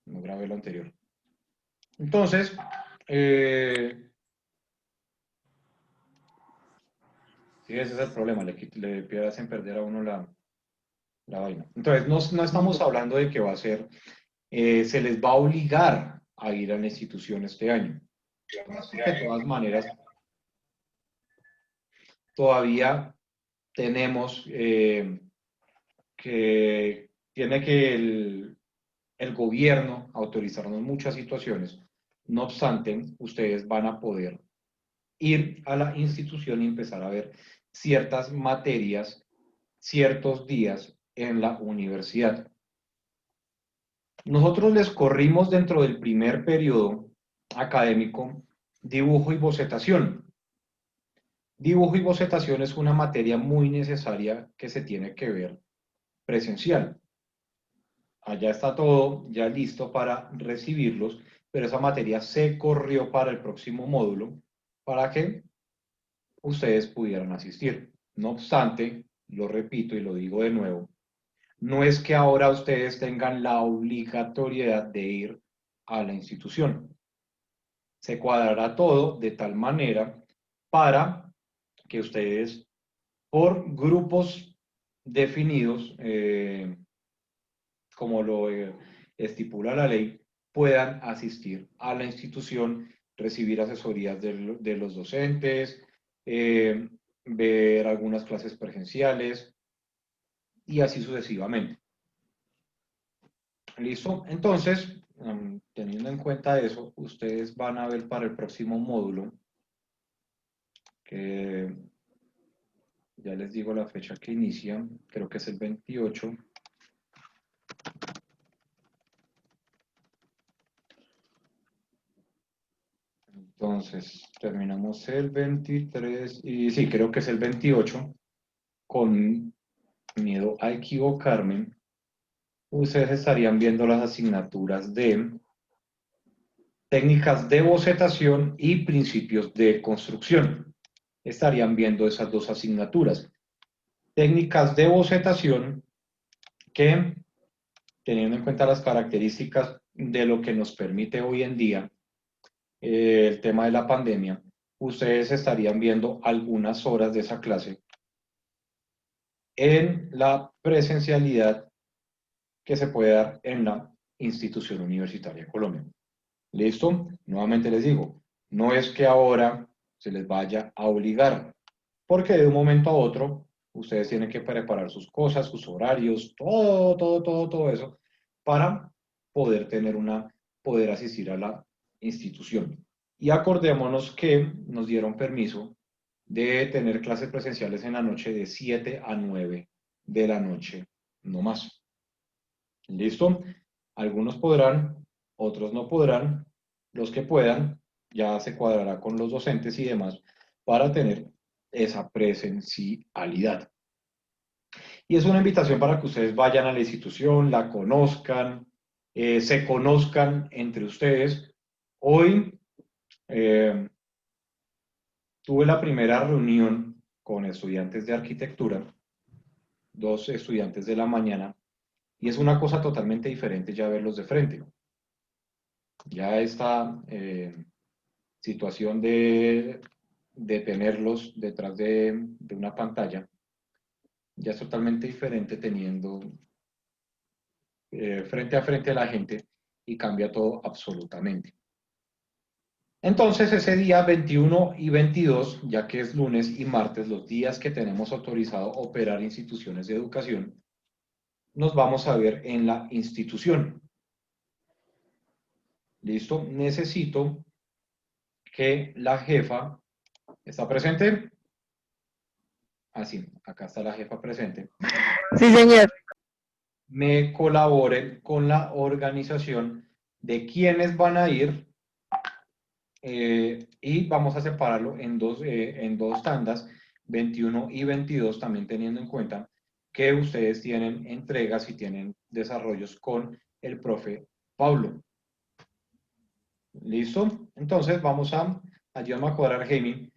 No grabé lo anterior. Entonces, sí, ese es el problema, le hacen perder a uno la vaina. Entonces, no estamos hablando de que va a ser, se les va a obligar a ir a la institución este año. De todas maneras, todavía tenemos que, tiene que el gobierno autorizarnos muchas situaciones. No obstante, ustedes van a poder ir a la institución y empezar a ver ciertas materias, ciertos días en la universidad. Nosotros les corrimos dentro del primer periodo académico dibujo y bocetación. Dibujo y bocetación es una materia muy necesaria que se tiene que ver presencial. Allá está todo ya listo para recibirlos, pero esa materia se corrió para el próximo módulo para que ustedes pudieran asistir. No obstante, lo repito y lo digo de nuevo, no es que ahora ustedes tengan la obligatoriedad de ir a la institución. Se cuadrará todo de tal manera para que ustedes, por grupos definidos, como lo estipula la ley, puedan asistir a la institución, recibir asesorías de los docentes, ver algunas clases presenciales y así sucesivamente. ¿Listo? Entonces, teniendo en cuenta eso, ustedes van a ver para el próximo módulo, que ya les digo la fecha que inicia, creo que es el 28. Entonces, terminamos el 23 y sí, creo que es el 28. Con miedo a equivocarme, ustedes estarían viendo las asignaturas de técnicas de bocetación y principios de construcción. Estarían viendo esas dos asignaturas. Técnicas de bocetación que, teniendo en cuenta las características de lo que nos permite hoy en día el tema de la pandemia, ustedes estarían viendo algunas horas de esa clase en la presencialidad que se puede dar en la institución universitaria de Colombia. ¿Listo? Nuevamente les digo, no es que ahora se les vaya a obligar, porque de un momento a otro ustedes tienen que preparar sus cosas, sus horarios, todo eso, para poder poder asistir a la institución. Y acordémonos que nos dieron permiso de tener clases presenciales en la noche de 7 a 9 de la noche, no más. ¿Listo? Algunos podrán, otros no podrán. Los que puedan, ya se cuadrará con los docentes y demás para tener esa presencialidad. Y es una invitación para que ustedes vayan a la institución, la conozcan, se conozcan entre ustedes. Hoy tuve la primera reunión con estudiantes de arquitectura, 2 estudiantes de la mañana, y es una cosa totalmente diferente ya verlos de frente. Ya esta situación de tenerlos detrás de una pantalla ya es totalmente diferente teniendo frente a frente a la gente y cambia todo absolutamente. Entonces ese día 21 y 22, ya que es lunes y martes, los días que tenemos autorizado operar instituciones de educación, nos vamos a ver en la institución. ¿Listo? Necesito que la jefa, ¿está presente? Así, acá está la jefa presente. Sí, señor. Me colaboren con la organización de quiénes van a ir y vamos a separarlo en dos tandas, 21 y 22, también teniendo en cuenta que ustedes tienen entregas y tienen desarrollos con el profe Pablo. ¿Listo? Entonces vamos ayúdame a cuadrar, Jamie,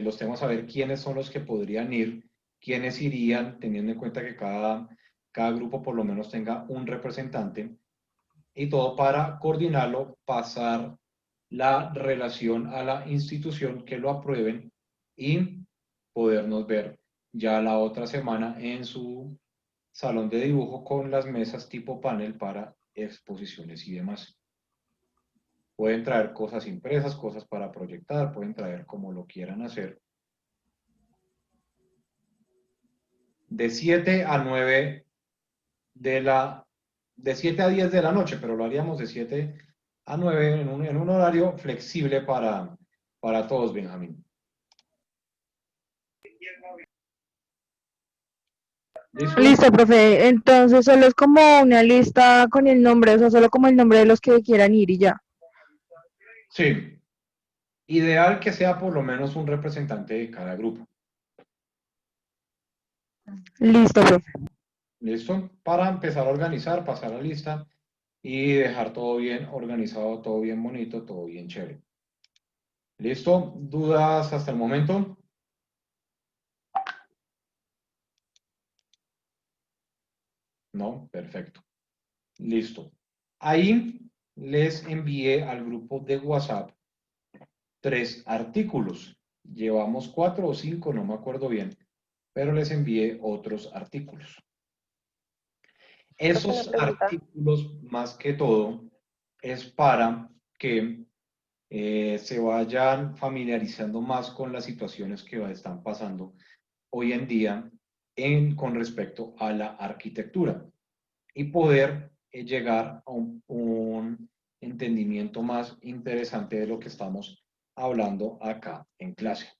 los temas a ver quiénes son los que podrían ir, quiénes irían, teniendo en cuenta que cada grupo por lo menos tenga un representante. y todo para coordinarlo, pasar la relación a la institución, que lo aprueben y podernos ver ya la otra semana en su salón de dibujo con las mesas tipo panel para exposiciones y demás. Pueden traer cosas impresas, cosas para proyectar, pueden traer como lo quieran hacer. De 7 a 9 de 7 a 10 de la noche, pero lo haríamos de 7 a 9 en un horario flexible para todos, Benjamín. ¿Listo? Listo, profe. Entonces solo es como una lista con el nombre, o sea, solo como el nombre de los que quieran ir y ya. Sí. Ideal que sea por lo menos un representante de cada grupo. Listo, profe. ¿Listo? Para empezar a organizar, pasar la lista y dejar todo bien organizado, todo bien bonito, todo bien chévere. ¿Listo? ¿Dudas hasta el momento? No, perfecto. Listo. Ahí les envié al grupo de WhatsApp 3 artículos. Llevamos 4 o 5, no me acuerdo bien, pero les envié otros artículos. Profe, una Esos pregunta. artículos, más que todo, es para que se vayan familiarizando más con las situaciones que están pasando hoy en día con respecto a la arquitectura y poder llegar a un entendimiento más interesante de lo que estamos hablando acá en clase.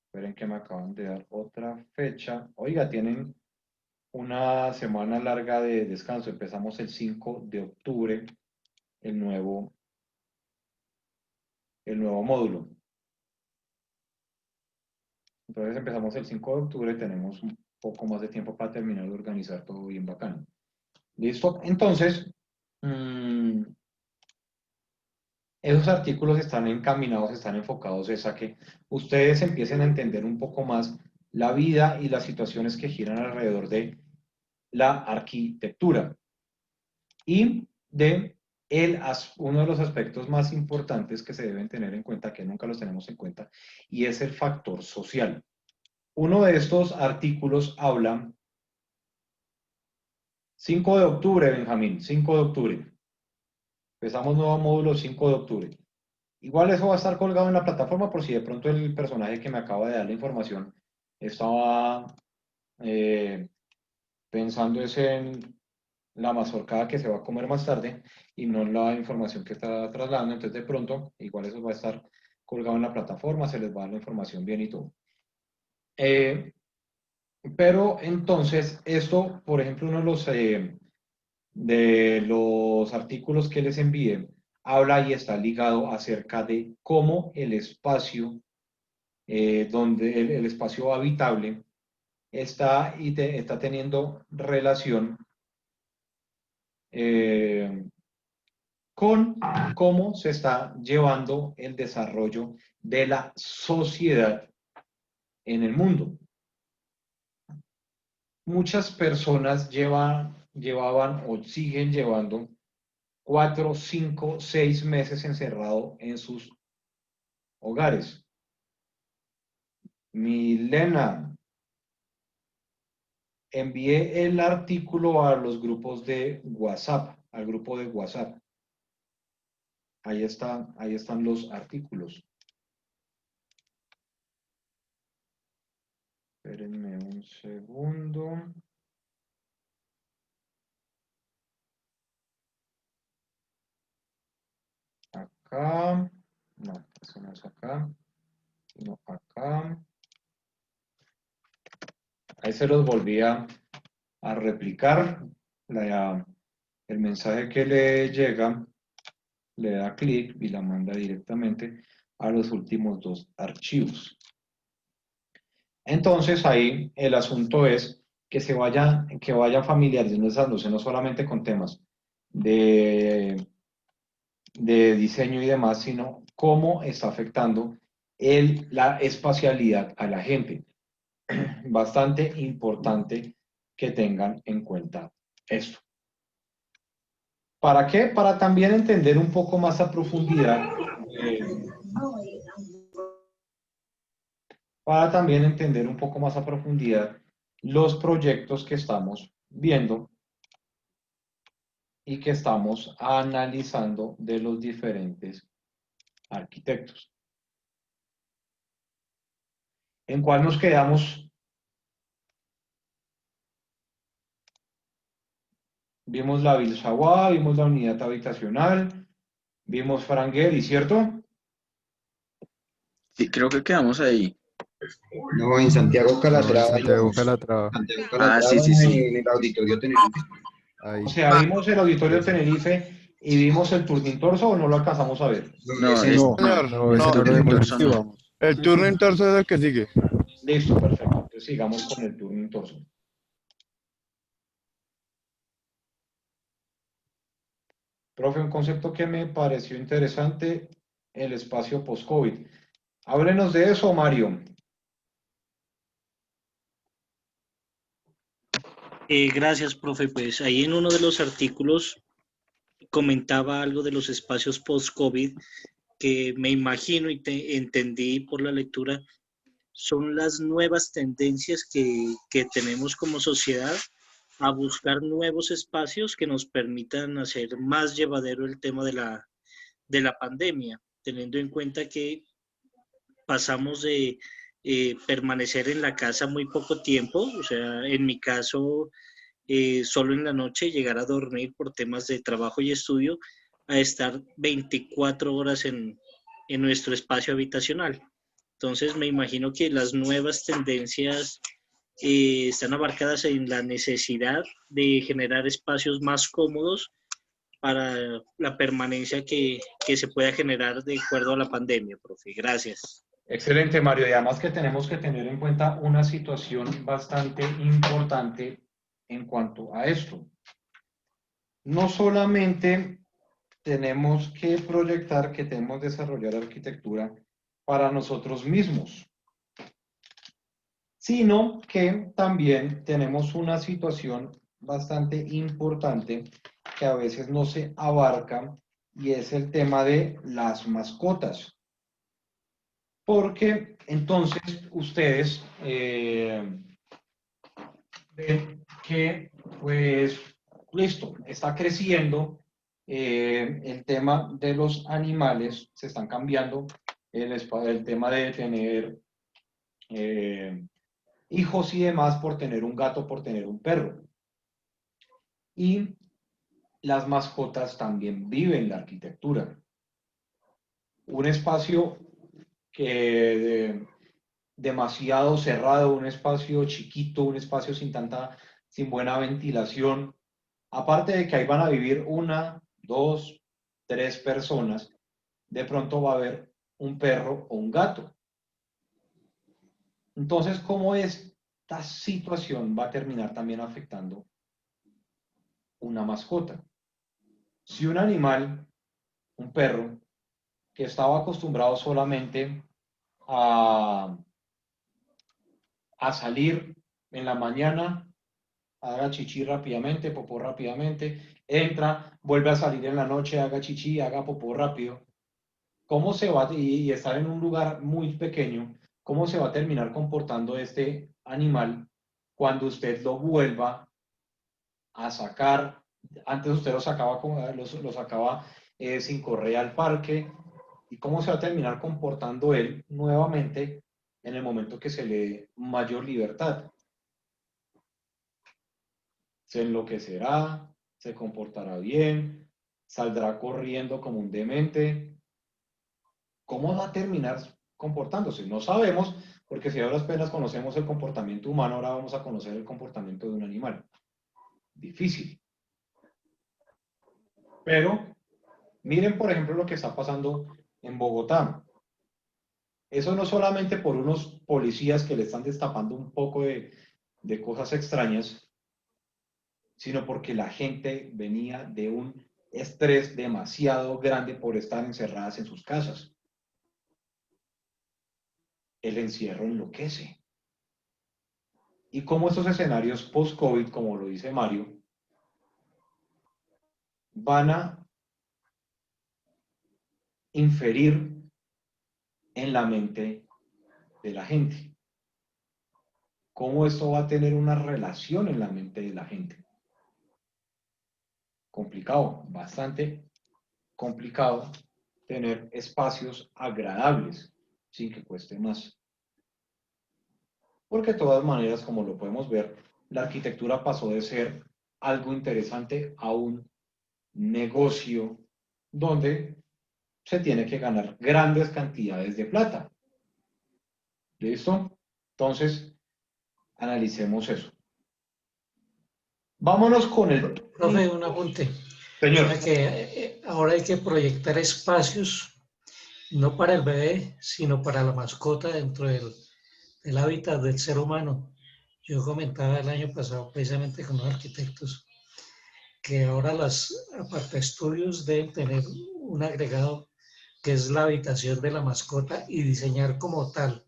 Esperen que me acaban de dar otra fecha. Oiga, tienen una semana larga de descanso. Empezamos el 5 de octubre, el nuevo, el nuevo módulo. Entonces empezamos el 5 de octubre, tenemos un poco más de tiempo para terminar de organizar todo bien bacano. ¿Listo? Entonces, esos artículos están encaminados, están enfocados a que ustedes empiecen a entender un poco más la vida y las situaciones que giran alrededor de la arquitectura y de uno de los aspectos más importantes que se deben tener en cuenta, que nunca los tenemos en cuenta, y es el factor social. Uno de estos artículos habla 5 de octubre, Benjamín, 5 de octubre. Empezamos nuevo módulo 5 de octubre. Igual eso va a estar colgado en la plataforma por si de pronto el personaje que me acaba de dar la información estaba eh, pensando es en la mazorcada que se va a comer más tarde y no en la información que está trasladando. Entonces de pronto, igual eso va a estar colgado en la plataforma, se les va a dar la información bien y todo. Pero entonces, esto, por ejemplo, uno de los artículos que les envié habla y está ligado acerca de cómo el espacio, donde el espacio habitable está teniendo relación eh, con cómo se está llevando el desarrollo de la sociedad en el mundo. Muchas personas llevaban o siguen llevando 4, 5, 6 meses encerrado en sus hogares. Milena, envié el artículo a los grupos de WhatsApp, al grupo de WhatsApp. Ahí están los artículos. Espérenme un segundo. Acá. No, eso no es acá. Sino acá. Ahí se los volví a replicar. El mensaje que le llega, le da clic y la manda directamente a los últimos 2 archivos. Entonces ahí el asunto es que vayan familiarizándose no solamente con temas de, de diseño y demás, sino cómo está afectando la espacialidad a la gente. Bastante importante que tengan en cuenta esto. ¿Para qué? Para también entender un poco más a profundidad, para también entender un poco más a profundidad los proyectos que estamos viendo y que estamos analizando de los diferentes arquitectos. ¿En cuál nos quedamos? Vimos la Bilsawá, vimos la unidad habitacional, vimos Frangueri, ¿cierto? Sí, creo que quedamos ahí. No, en Santiago No, en Calatrava Santiago íbamos. Calatrava. Santiago Ah, sí, Calatrava sí, sí. en el Auditorio Tenerife. O Ahí, sea, vimos el Auditorio ese. Tenerife y vimos el Turning Torso o no lo alcanzamos a ver. No, No, ese no. No, señor, No, ese no. no lo Turning vimos, Torso sí no. vamos. El turno entonces es el que sigue. Listo, perfecto. Entonces sigamos con el Turning Torso. Profe, un concepto que me pareció interesante, el espacio post-COVID. Háblenos de eso, Mario. Gracias, profe. Pues ahí en uno de los artículos comentaba algo de los espacios post-COVID que me imagino y entendí por la lectura son las nuevas tendencias que tenemos como sociedad a buscar nuevos espacios que nos permitan hacer más llevadero el tema de la pandemia, teniendo en cuenta que pasamos de permanecer en la casa muy poco tiempo, o sea, en mi caso, solo en la noche, llegar a dormir por temas de trabajo y estudio, a estar 24 horas en nuestro espacio habitacional. Entonces, me imagino que las nuevas tendencias están abarcadas en la necesidad de generar espacios más cómodos para la permanencia que se pueda generar de acuerdo a la pandemia, profe. Gracias. Excelente, Mario. Y además que tenemos que tener en cuenta una situación bastante importante en cuanto a esto. No solamente tenemos que proyectar que tenemos que desarrollar arquitectura para nosotros mismos, sino que también tenemos una situación bastante importante que a veces no se abarca y es el tema de las mascotas. Porque entonces ustedes ven que, pues, listo, está creciendo el tema de los animales, se están cambiando el tema de tener hijos y demás por tener un gato, por tener un perro. Y las mascotas también viven la arquitectura. Un espacio que demasiado cerrado, un espacio chiquito, un espacio sin buena ventilación. Aparte de que ahí van a vivir una, dos, tres personas, de pronto va a haber un perro o un gato. Entonces, ¿cómo esta situación va a terminar también afectando una mascota? Si un animal, un perro, que estaba acostumbrado solamente a, a salir en la mañana, haga chichi rápidamente, popó rápidamente, entra, vuelve a salir en la noche, haga chichi, haga popó rápido. ¿Cómo se va, y estar en un lugar muy pequeño, cómo se va a terminar comportando este animal cuando usted lo vuelva a sacar? Antes usted lo sacaba sin correa al parque, y cómo se va a terminar comportando él nuevamente en el momento que se le dé mayor libertad. Se enloquecerá, se comportará bien, saldrá corriendo como un demente. ¿Cómo va a terminar comportándose? No sabemos, porque si ahora apenas conocemos el comportamiento humano, ahora vamos a conocer el comportamiento de un animal. Difícil. Pero miren, por ejemplo, lo que está pasando en Bogotá. Eso no solamente por unos policías que le están destapando un poco de cosas extrañas, sino porque la gente venía de un estrés demasiado grande por estar encerradas en sus casas. El encierro enloquece. Y como estos escenarios post-COVID, como lo dice Mario, van a inferir en la mente de la gente. ¿Cómo esto va a tener una relación en la mente de la gente? Complicado, bastante complicado tener espacios agradables sin que cueste más. Porque de todas maneras, como lo podemos ver, la arquitectura pasó de ser algo interesante a un negocio donde se tiene que ganar grandes cantidades de plata. ¿Listo? Entonces, analicemos eso. Vámonos con el... Profe, un apunte. Señor. O sea que ahora hay que proyectar espacios, no para el bebé, sino para la mascota dentro del hábitat del ser humano. Yo comentaba el año pasado precisamente con los arquitectos que ahora las apartaestudios deben tener un agregado que es la habitación de la mascota y diseñar como tal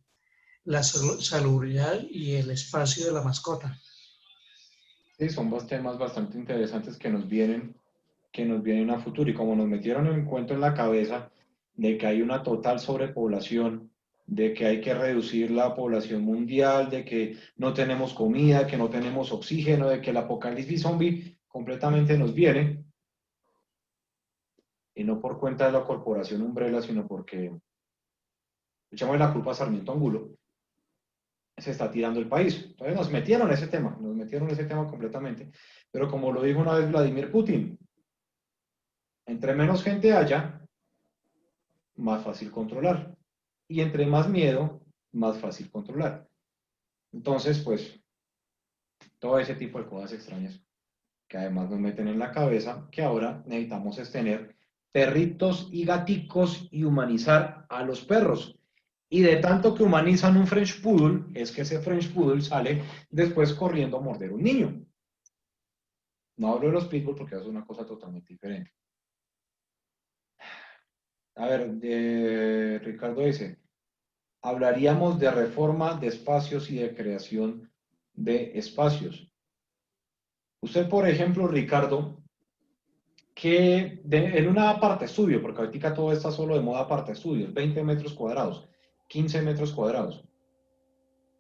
la salubridad y el espacio de la mascota. Sí, son dos temas bastante interesantes que nos vienen a futuro. Y como nos metieron el cuento en la cabeza de que hay una total sobrepoblación, de que hay que reducir la población mundial, de que no tenemos comida, que no tenemos oxígeno, de que el apocalipsis zombie completamente nos viene, y no por cuenta de la corporación Umbrella, sino porque echamos la culpa a Sarmiento Angulo, se está tirando el país. Entonces nos metieron ese tema completamente. Pero como lo dijo una vez Vladimir Putin, entre menos gente haya, más fácil controlar. Y entre más miedo, más fácil controlar. Entonces, pues, todo ese tipo de cosas extrañas que además nos meten en la cabeza que ahora necesitamos es tener perritos y gaticos y humanizar a los perros. Y de tanto que humanizan un French Poodle, es que ese French Poodle sale después corriendo a morder un niño. No hablo de los Pitbull porque es una cosa totalmente diferente. A ver, Ricardo dice, hablaríamos de reforma de espacios y de creación de espacios. Usted, por ejemplo, Ricardo, que en una aparta estudio, porque ahorita todo está solo de moda aparta estudios, 20 metros cuadrados, 15 metros cuadrados,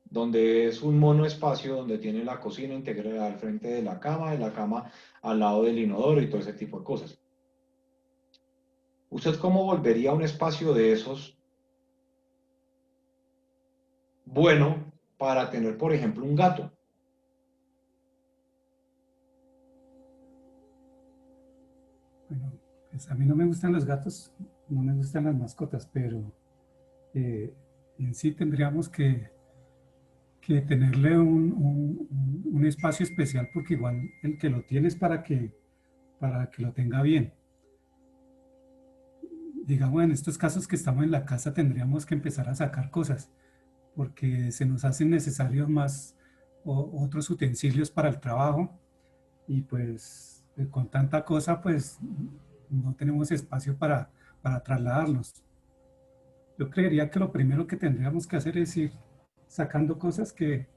donde es un mono espacio donde tiene la cocina integrada al frente de la cama al lado del inodoro y todo ese tipo de cosas. ¿Usted cómo volvería a un espacio de esos bueno para tener, por ejemplo, un gato? Bueno, pues a mí no me gustan los gatos, no me gustan las mascotas, pero en sí tendríamos que tenerle un espacio especial porque igual el que lo tiene es para que lo tenga bien. Digamos, en estos casos que estamos en la casa tendríamos que empezar a sacar cosas porque se nos hacen necesarios más otros utensilios para el trabajo y pues con tanta cosa pues no tenemos espacio para trasladarnos. Yo creería que lo primero que tendríamos que hacer es ir sacando cosas que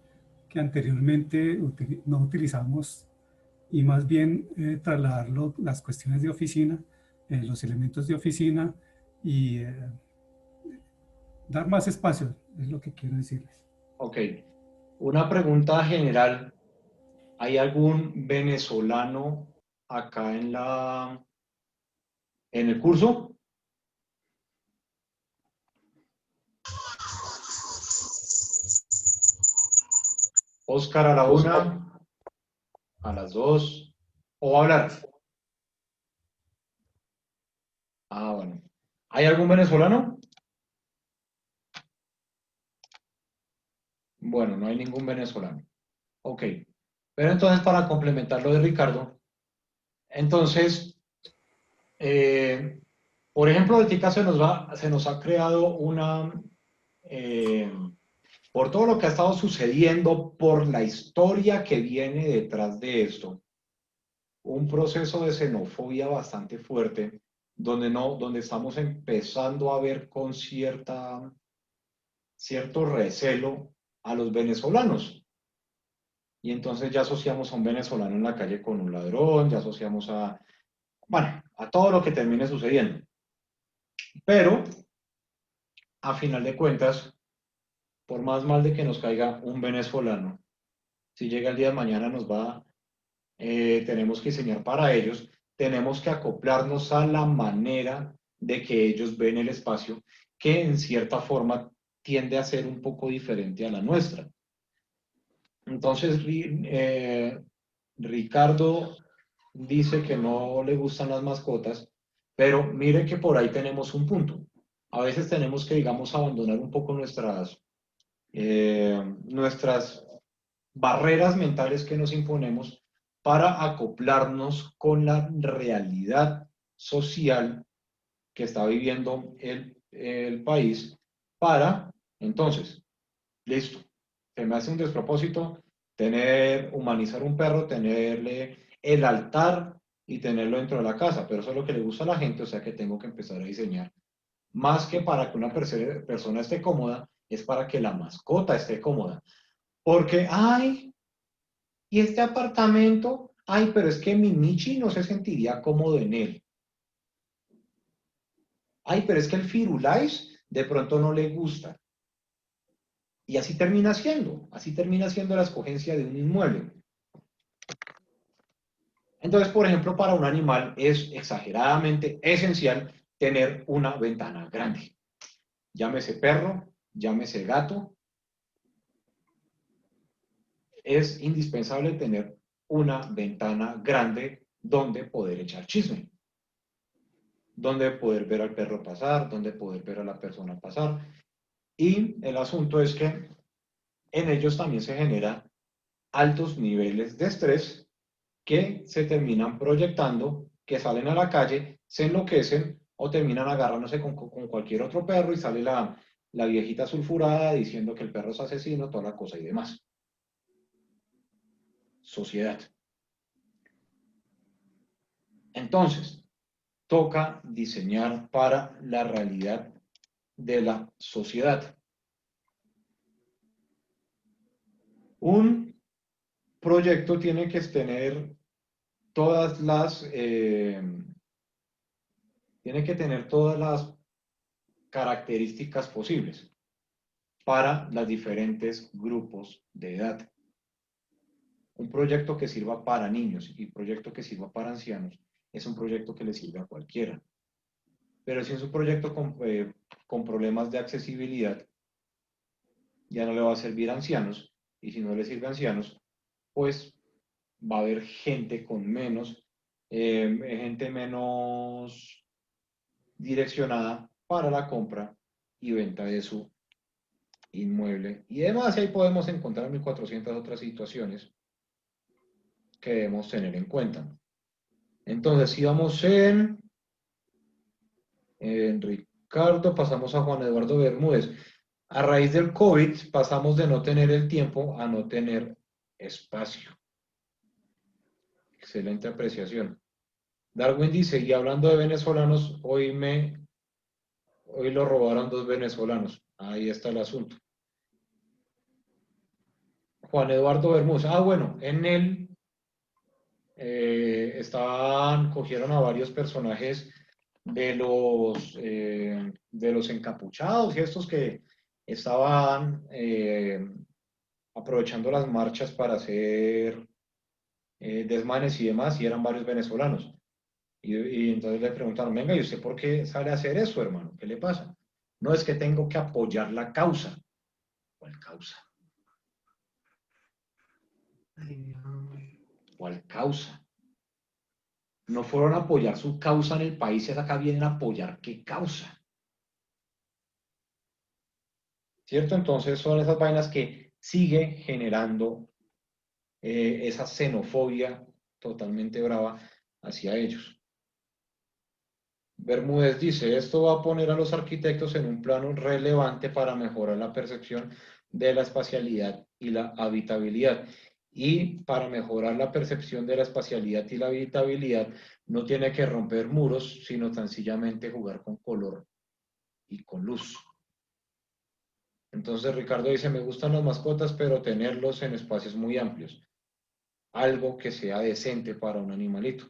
anteriormente no utilizamos y más bien trasladarlo, las cuestiones de oficina, los elementos de oficina y dar más espacio, es lo que quiero decirles. Ok, una pregunta general. ¿Hay algún venezolano acá en el curso? Oscar a la 1, a las 2, ¿o va a hablar? Ah, bueno. ¿Hay algún venezolano? Bueno, no hay ningún venezolano. Ok. Pero entonces, para complementar lo de Ricardo, entonces, por ejemplo, ahorita se nos ha creado por todo lo que ha estado sucediendo, por la historia que viene detrás de esto, un proceso de xenofobia bastante fuerte, donde estamos empezando a ver con cierto recelo a los venezolanos. Y entonces ya asociamos a un venezolano en la calle con un ladrón, ya asociamos a bueno, a todo lo que termine sucediendo. Pero, a final de cuentas, por más mal de que nos caiga un venezolano, si llega el día de mañana tenemos que diseñar para ellos, tenemos que acoplarnos a la manera de que ellos ven el espacio, que en cierta forma tiende a ser un poco diferente a la nuestra. Entonces, Ricardo dice que no le gustan las mascotas, pero mire que por ahí tenemos un punto. A veces tenemos que, digamos, abandonar un poco nuestras barreras mentales que nos imponemos para acoplarnos con la realidad social que está viviendo el país para, entonces, listo, se me hace un despropósito humanizar un perro, tenerle el altar y tenerlo dentro de la casa, pero eso es lo que le gusta a la gente, o sea que tengo que empezar a diseñar. Más que para que una persona esté cómoda, es para que la mascota esté cómoda. Porque, ay, ¿y este apartamento? Ay, pero es que mi Michi no se sentiría cómodo en él. Ay, pero es que el Firulais de pronto no le gusta. Y así termina siendo la escogencia de un inmueble. Entonces, por ejemplo, para un animal es exageradamente esencial tener una ventana grande. Llámese perro, llámese gato. Es indispensable tener una ventana grande donde poder echar chisme, donde poder ver al perro pasar, donde poder ver a la persona pasar. Y el asunto es que en ellos también se generan altos niveles de estrés que se terminan proyectando, que salen a la calle, se enloquecen o terminan agarrándose con cualquier otro perro y sale la viejita sulfurada diciendo que el perro es asesino, toda la cosa y demás. Sociedad. Entonces, toca diseñar para la realidad de la sociedad. Un proyecto tiene que tener tiene que tener todas las características posibles para los diferentes grupos de edad. Un proyecto que sirva para niños y un proyecto que sirva para ancianos es un proyecto que le sirve a cualquiera. Pero si es un proyecto con problemas de accesibilidad, ya no le va a servir a ancianos, y si no le sirve a ancianos, pues va a haber gente gente menos direccionada para la compra y venta de su inmueble. Y además ahí podemos encontrar 1400 otras situaciones que debemos tener en cuenta. Entonces, si vamos en Ricardo, pasamos a Juan Eduardo Bermúdez. A raíz del COVID pasamos de no tener el tiempo a no tener espacio. Excelente apreciación. Darwin dice, y hablando de venezolanos, hoy lo robaron 2 venezolanos. Ahí está el asunto. Juan Eduardo Bermúdez. Ah, bueno, en él cogieron a varios personajes de los encapuchados y estos que estaban aprovechando las marchas para hacer desmanes y demás, y eran varios venezolanos. Y entonces le preguntaron, venga, ¿y usted por qué sale a hacer eso, hermano? ¿Qué le pasa? No, es que tengo que apoyar la causa. ¿Cuál causa? ¿Cuál causa? No fueron a apoyar su causa en el país, es acá vienen a apoyar qué causa. ¿Cierto? Entonces son esas vainas que sigue generando esa xenofobia totalmente brava hacia ellos. Bermúdez dice, esto va a poner a los arquitectos en un plano relevante para mejorar la percepción de la espacialidad y la habitabilidad. Y para mejorar la percepción de la espacialidad y la habitabilidad, no tiene que romper muros, sino tan sencillamente jugar con color y con luz. Entonces Ricardo dice, me gustan las mascotas, pero tenerlos en espacios muy amplios. Algo que sea decente para un animalito.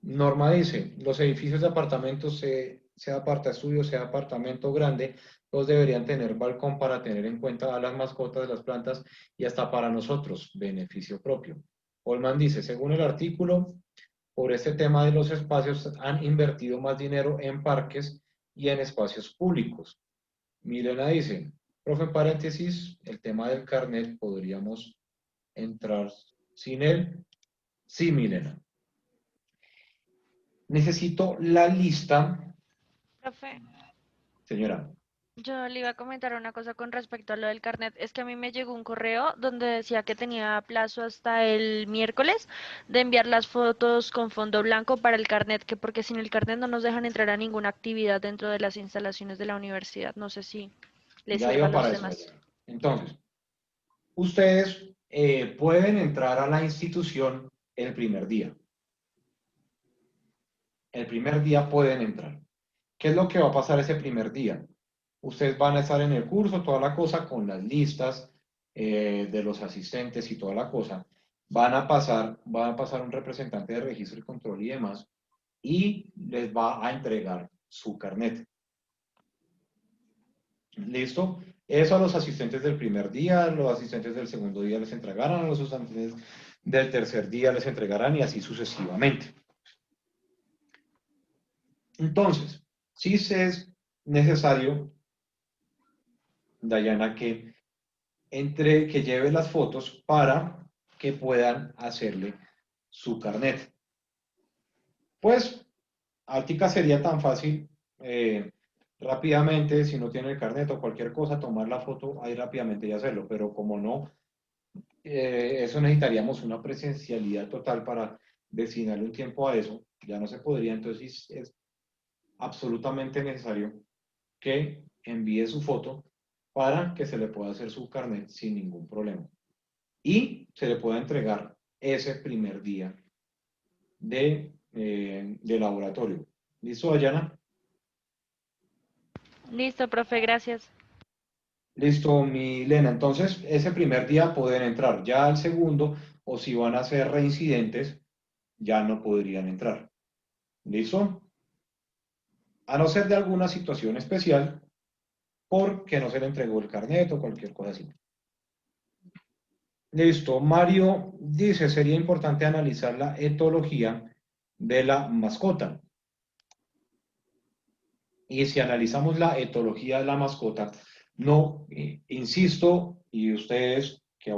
Norma dice, los edificios de apartamentos, sea aparta estudio, sea apartamento grande, todos deberían tener balcón para tener en cuenta a las mascotas, las plantas y hasta para nosotros, beneficio propio. Olman dice, según el artículo, por este tema de los espacios han invertido más dinero en parques y en espacios públicos. Milena dice, profe, en paréntesis, el tema del carnet, ¿podríamos entrar sin él? Sí, Milena. Necesito la lista, Profe, señora. yo le iba a comentar una cosa con respecto a lo del carnet. Es que a mí me llegó un correo donde decía que tenía plazo hasta el miércoles de enviar las fotos con fondo blanco para el carnet, que porque sin el carnet no nos dejan entrar a ninguna actividad dentro de las instalaciones de la universidad. No sé si le Ya sirva a iba los para eso. demás. Entonces, ustedes pueden entrar a la institución el primer día. El primer día pueden entrar. ¿Qué es lo que va a pasar ese primer día? Ustedes van a estar en el curso, toda la cosa, con las listas de los asistentes y toda la cosa. Va a pasar un representante de registro y control y demás, y les va a entregar su carnet. ¿Listo? Eso a los asistentes del primer día, los asistentes del segundo día les entregarán, a los asistentes del tercer día les entregarán y así sucesivamente. Entonces, sí es necesario, Dayana, que lleve las fotos para que puedan hacerle su carnet. Pues, Ática sería tan fácil, rápidamente, si no tiene el carnet o cualquier cosa, tomar la foto ahí rápidamente y hacerlo, pero como no, eso necesitaríamos una presencialidad total para destinarle un tiempo a eso, ya no se podría, entonces es absolutamente necesario que envíe su foto para que se le pueda hacer su carnet sin ningún problema. Y se le pueda entregar ese primer día de laboratorio. ¿Listo, Dayana? Listo, profe, gracias. Listo, Milena. Entonces, ese primer día pueden entrar. Ya al segundo, o si van a ser reincidentes, ya no podrían entrar. ¿Listo? A no ser de alguna situación especial, porque no se le entregó el carnet o cualquier cosa así. Listo. Mario dice, sería importante analizar la etología de la mascota. Y si analizamos la etología de la mascota, no, insisto, y ustedes que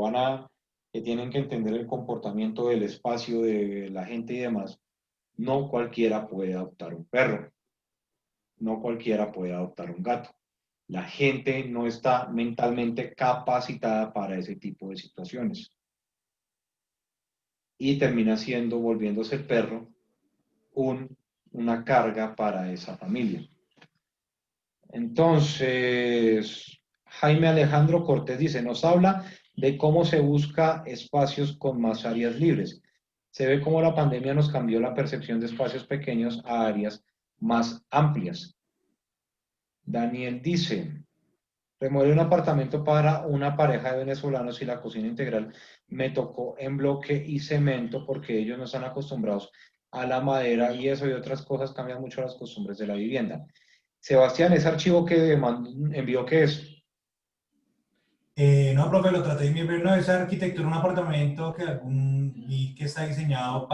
tienen que entender el comportamiento del espacio de la gente y demás, no cualquiera puede adoptar un perro, no cualquiera puede adoptar un gato. La gente no está mentalmente capacitada para ese tipo de situaciones. Y termina volviéndose el perro una carga para esa familia. Entonces, Jaime Alejandro Cortés dice, nos habla de cómo se busca espacios con más áreas libres. Se ve cómo la pandemia nos cambió la percepción de espacios pequeños a áreas más amplias. Daniel dice, remodelé un apartamento para una pareja de venezolanos y la cocina integral me tocó en bloque y cemento porque ellos no están acostumbrados a la madera y eso y otras cosas cambian mucho las costumbres de la vivienda. Sebastián, ese archivo que envió, ¿qué es? No, profe, lo traté de ver, no, esa arquitectura, un apartamento vi que está diseñado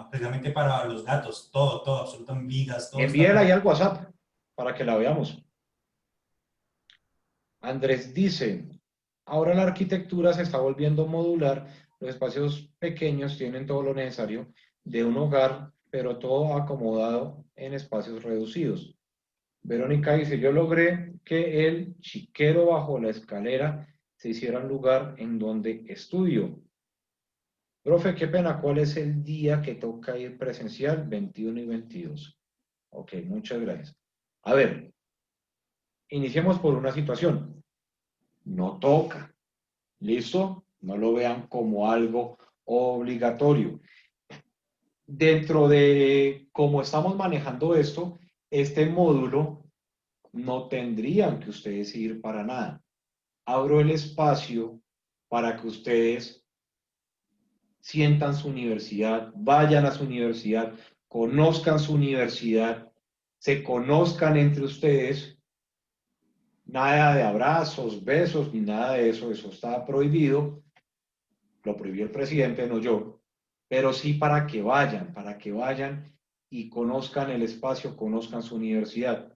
precisamente para los gatos, todo, absolutamente vigas, todo está. Envíela ahí al WhatsApp para que la veamos. Andrés dice, ahora la arquitectura se está volviendo modular, los espacios pequeños tienen todo lo necesario de un hogar, pero todo acomodado en espacios reducidos. Verónica dice, yo logré que el chiquero bajo la escalera se hiciera un lugar en donde estudio. Profe, qué pena, ¿cuál es el día que toca ir presencial? 21 y 22. Ok, muchas gracias. A ver, iniciemos por una situación. No toca. ¿Listo? No lo vean como algo obligatorio. Dentro de cómo estamos manejando esto, este módulo no tendrían que ustedes ir para nada. Abro el espacio para que ustedes sientan su universidad, vayan a su universidad, conozcan su universidad, se conozcan entre ustedes, nada de abrazos, besos, ni nada de eso, eso está prohibido, lo prohibió el presidente, no yo, pero sí para que vayan y conozcan el espacio, conozcan su universidad.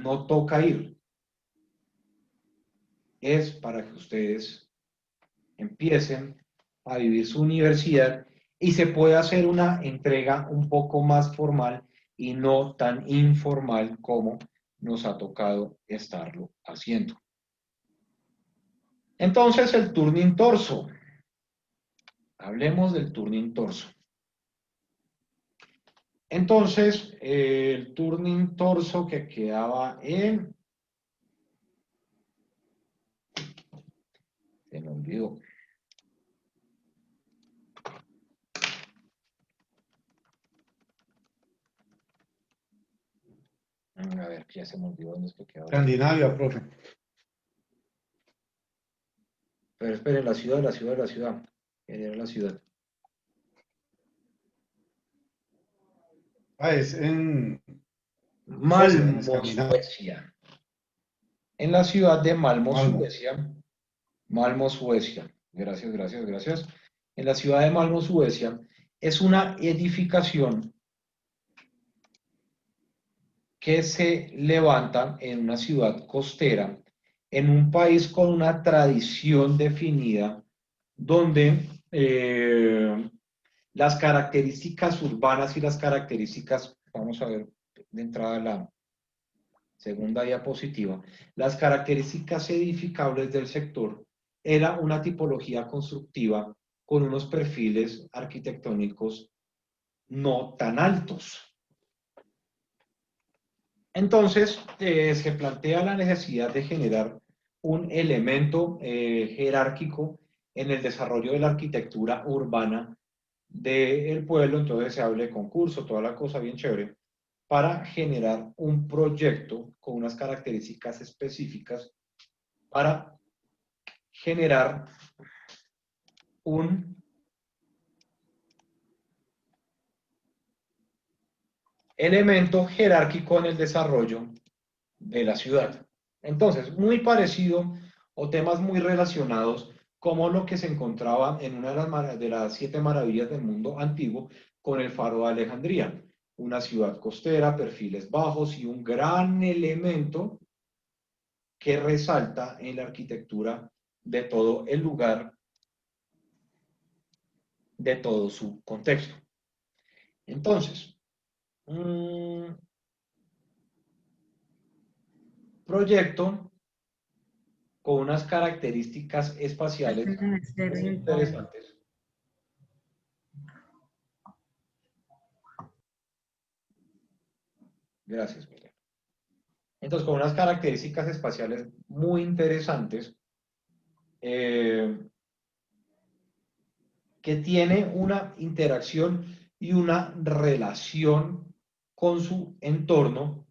No toca ir, es para que ustedes empiecen a vivir su universidad y se pueda hacer una entrega un poco más formal y no tan informal como nos ha tocado estarlo haciendo. Entonces, el turning torso. Hablemos del turning torso. Entonces, el turning torso que quedaba en... Se me olvidó. A ver, ya se me olvidó dónde es que quedaba. Escandinavia, profe. Pero espere, la ciudad. Era la ciudad. Ah, es en Malmö, Escandinavia. Suecia. En la ciudad de Malmö, Malmö. Suecia. Malmö, Suecia. Gracias. En la ciudad de Malmö, Suecia, es una edificación que se levanta en una ciudad costera, en un país con una tradición definida, donde las características urbanas y las características, vamos a ver de entrada la segunda diapositiva, las características edificables del sector era una tipología constructiva con unos perfiles arquitectónicos no tan altos. Entonces, se plantea la necesidad de generar un elemento jerárquico en el desarrollo de la arquitectura urbana del pueblo. Entonces se habla de concurso, toda la cosa bien chévere, para generar un proyecto con unas características específicas para generar un elemento jerárquico en el desarrollo de la ciudad. Entonces, muy parecido o temas muy relacionados como lo que se encontraba en una de las 7 maravillas del mundo antiguo con el Faro de Alejandría, una ciudad costera, perfiles bajos y un gran elemento que resalta en la arquitectura de todo el lugar, de todo su contexto. Entonces, proyecto con unas características espaciales muy interesantes. Gracias, Miguel. Entonces, con unas características espaciales muy interesantes, que tiene una interacción y una relación con su entorno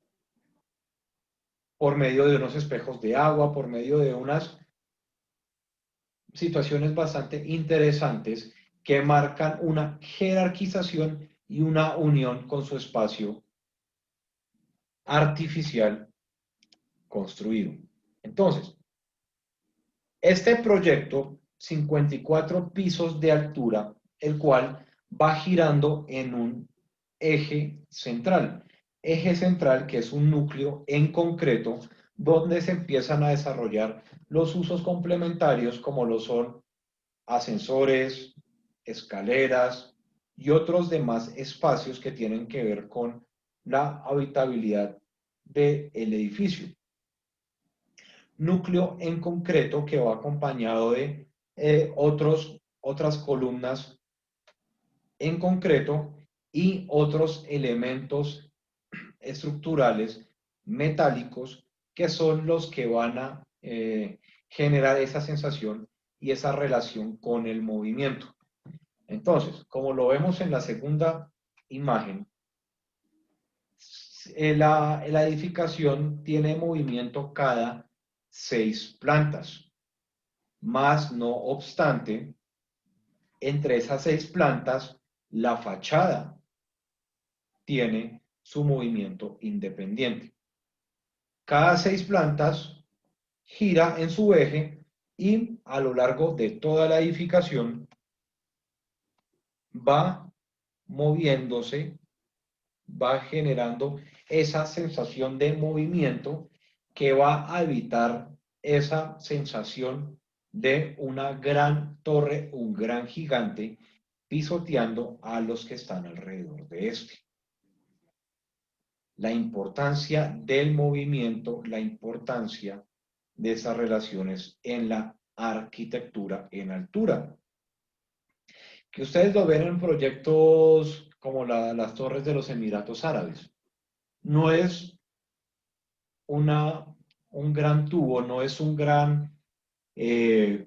por medio de unos espejos de agua, por medio de unas situaciones bastante interesantes que marcan una jerarquización y una unión con su espacio artificial construido. Entonces, este proyecto, 54 pisos de altura, el cual va girando en un eje central. Eje central que es un núcleo en concreto donde se empiezan a desarrollar los usos complementarios como lo son ascensores, escaleras y otros demás espacios que tienen que ver con la habitabilidad del edificio. Núcleo en concreto que va acompañado de otras columnas en concreto y otros elementos estructurales metálicos que son los que van a generar esa sensación y esa relación con el movimiento. Entonces, como lo vemos en la segunda imagen, la edificación tiene movimiento cada 6 plantas, más no obstante, entre esas 6 plantas, la fachada tiene su movimiento independiente. Cada 6 plantas gira en su eje y a lo largo de toda la edificación va moviéndose, va generando esa sensación de movimiento que va a evitar esa sensación de una gran torre, un gran gigante pisoteando a los que están alrededor de este. La importancia del movimiento, la importancia de esas relaciones en la arquitectura en altura. Que ustedes lo ven en proyectos como las torres de los Emiratos Árabes. No es un gran tubo, no es un gran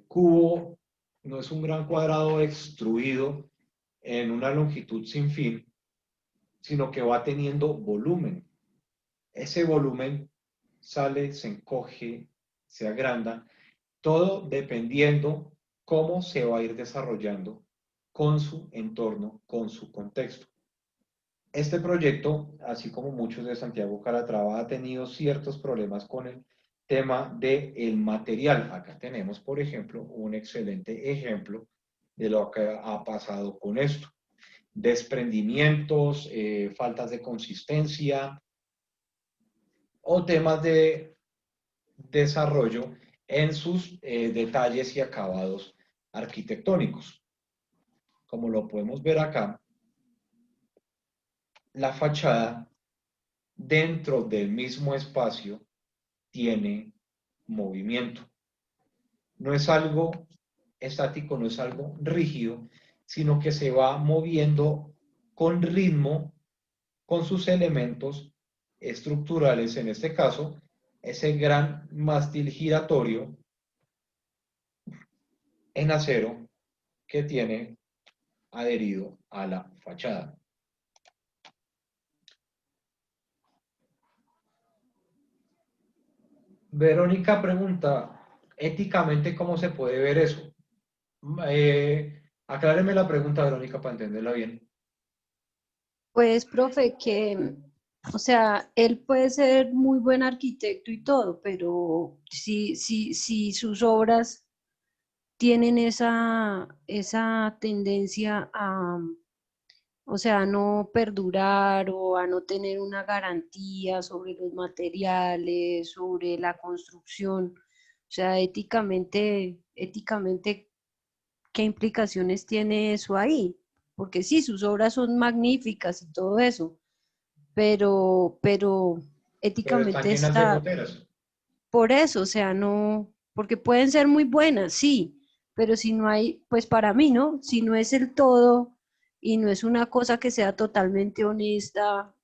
cubo, no es un gran cuadrado extruido en una longitud sin fin, sino que va teniendo volumen. Ese volumen sale, se encoge, se agranda, todo dependiendo cómo se va a ir desarrollando con su entorno, con su contexto. Este proyecto, así como muchos de Santiago Calatrava, ha tenido ciertos problemas con el tema del material. Acá tenemos, por ejemplo, un excelente ejemplo de lo que ha pasado con esto. Desprendimientos, faltas de consistencia o temas de desarrollo en sus detalles y acabados arquitectónicos. Como lo podemos ver acá, la fachada dentro del mismo espacio tiene movimiento. No es algo estático, no es algo rígido, sino que se va moviendo con ritmo, con sus elementos estructurales, en este caso, ese gran mástil giratorio en acero que tiene adherido a la fachada. Verónica pregunta, éticamente, ¿cómo se puede ver eso? Acláreme la pregunta, Verónica, para entenderla bien. Pues, profe, que, o sea, él puede ser muy buen arquitecto y todo, pero si sus obras tienen esa tendencia a, o sea, a no perdurar o a no tener una garantía sobre los materiales, sobre la construcción, o sea, éticamente, ¿qué implicaciones tiene eso ahí? Porque sí, sus obras son magníficas y todo eso, pero Pero están éticamente llenas de está, goteras. por eso, o sea, no, porque pueden ser muy buenas, sí, pero si no hay, pues para mí, ¿no? Si no es el todo y no es una cosa que sea totalmente honesta,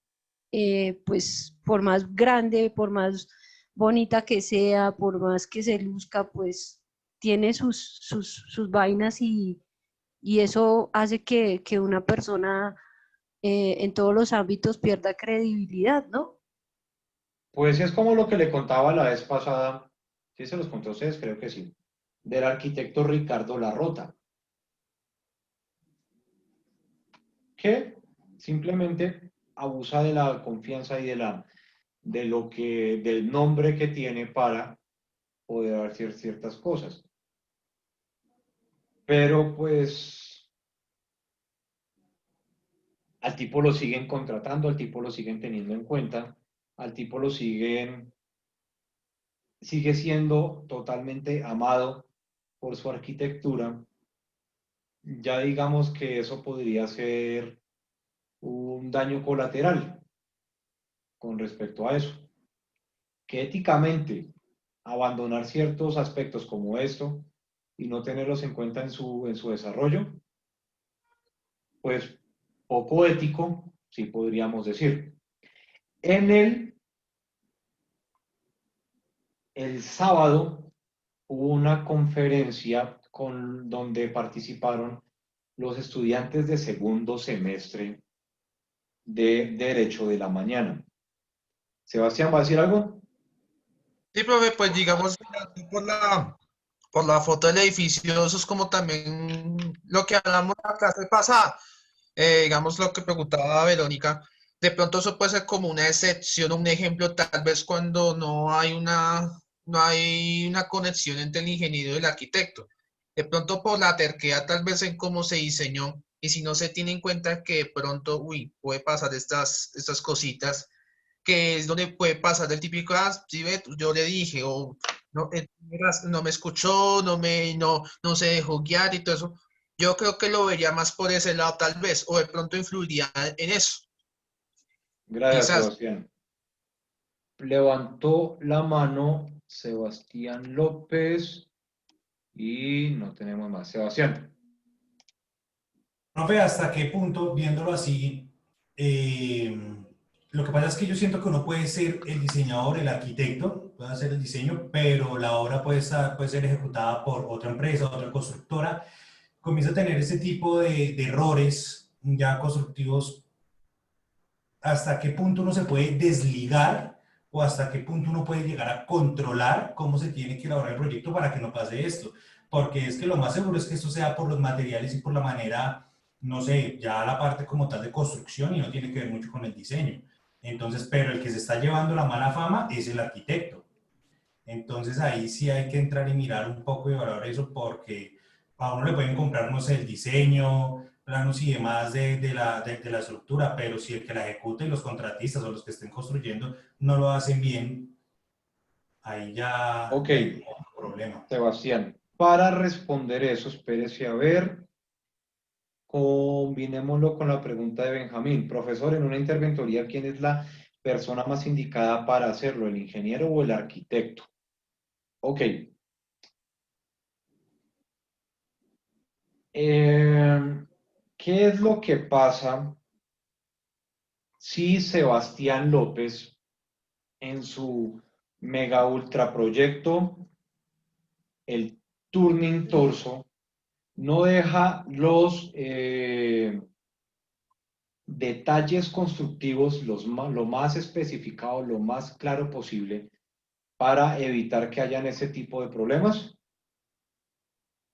pues por más grande, por más bonita que sea, por más que se luzca, pues tiene sus vainas y eso hace que una persona en todos los ámbitos pierda credibilidad, ¿no? Pues es como lo que le contaba la vez pasada, ¿sí se los conté a ustedes? Creo que sí, del arquitecto Ricardo Larrota, que simplemente abusa de la confianza y del nombre que tiene para poder hacer ciertas cosas. Pero pues al tipo lo siguen contratando, al tipo lo siguen teniendo en cuenta, al tipo lo sigue siendo totalmente amado por su arquitectura. Ya digamos que eso podría ser un daño colateral con respecto a eso. Que éticamente abandonar ciertos aspectos como esto y no tenerlos en cuenta en su desarrollo, pues poco ético, sí podríamos decir. El sábado hubo una conferencia donde participaron los estudiantes de segundo semestre de Derecho de la Mañana. Sebastián, ¿va a decir algo? Sí, profe, pues digamos, por la foto del edificio, eso es como también lo que hablamos la clase pasada, digamos lo que preguntaba Verónica, de pronto eso puede ser como una excepción o un ejemplo, tal vez cuando no hay una conexión entre el ingeniero y el arquitecto. De pronto por la terquedad tal vez en cómo se diseñó y si no se tiene en cuenta que de pronto, uy, puede pasar estas cositas, que es donde puede pasar el típico, ah, sí, ve, yo le dije, o no, no me escuchó, no se dejó guiar y todo eso. Yo creo que lo vería más por ese lado tal vez, o de pronto influiría en eso. Gracias, Quizás. Sebastián. Levantó la mano Sebastián López y no tenemos más. Sebastián. Profe, ¿hasta qué punto, viéndolo así, lo que pasa es que yo siento que uno puede ser el diseñador, el arquitecto, puede hacer el diseño, pero la obra puede ser ejecutada por otra empresa, otra constructora, comienza a tener ese tipo de errores ya constructivos. ¿Hasta qué punto uno se puede desligar o hasta qué punto uno puede llegar a controlar cómo se tiene que elaborar el proyecto para que no pase esto? Porque es que lo más seguro es que esto sea por los materiales y por la manera, no sé, ya la parte como tal de construcción y no tiene que ver mucho con el diseño. Entonces, pero el que se está llevando la mala fama es el arquitecto. Entonces ahí sí hay que entrar y mirar un poco y evaluar eso porque a uno le pueden comprar, no sé, el diseño, planos y demás de la estructura, pero si el que la ejecuta y los contratistas o los que estén construyendo no lo hacen bien, ahí ya Ok, hay otro problema. Sebastián. Para responder eso, espérese a ver. Combinémoslo con la pregunta de Benjamín. Profesor, en una interventoría, ¿quién es la persona más indicada para hacerlo, el ingeniero o el arquitecto? Ok. ¿Qué es lo que pasa si Sebastián López en su mega ultra proyecto, el Turning Torso, no deja los detalles constructivos lo más especificado, lo más claro posible para evitar que hayan ese tipo de problemas?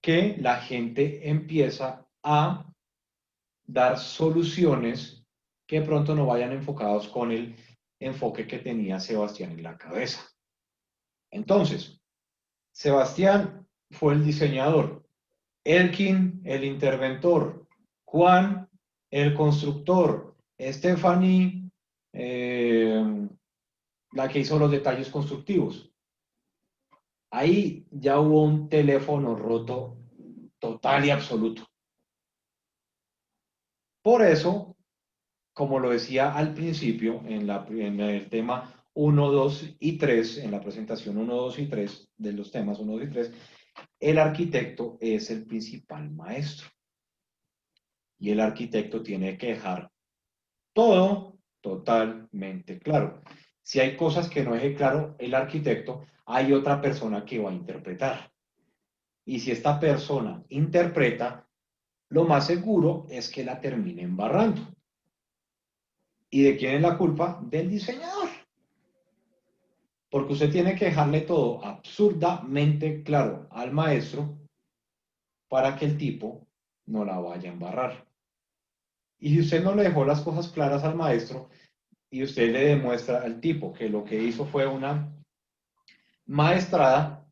Que la gente empieza a dar soluciones que de pronto no vayan enfocados con el enfoque que tenía Sebastián en la cabeza. Entonces, Sebastián fue el diseñador, Elkin el interventor, Juan el constructor, Stephanie la que hizo los detalles constructivos. Ahí ya hubo un teléfono roto total y absoluto. Por eso, como lo decía al principio, en el tema 1, 2 y 3, en la presentación 1, 2 y 3 de los temas 1, 2 y 3, el arquitecto es el principal maestro. Y el arquitecto tiene que dejar todo totalmente claro. Si hay cosas que no deje claro el arquitecto, hay otra persona que va a interpretar. Y si esta persona interpreta, lo más seguro es que la termine embarrando. ¿Y de quién es la culpa? Del diseñador. Porque usted tiene que dejarle todo absurdamente claro al maestro para que el tipo no la vaya a embarrar. Y si usted no le dejó las cosas claras al maestro y usted le demuestra al tipo que lo que hizo fue una maestrada,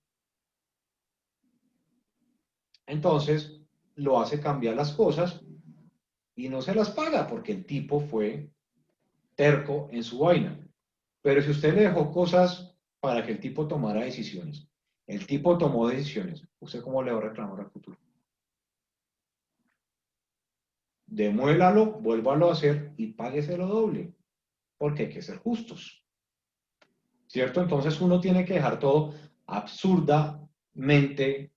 entonces lo hace cambiar las cosas y no se las paga porque el tipo fue terco en su vaina. Pero si usted le dejó cosas para que el tipo tomara decisiones, el tipo tomó decisiones, ¿usted cómo le va a reclamar al futuro? Demuélalo, vuélvalo a hacer y págueselo doble, porque hay que ser justos. ¿Cierto? Entonces uno tiene que dejar todo absurdamente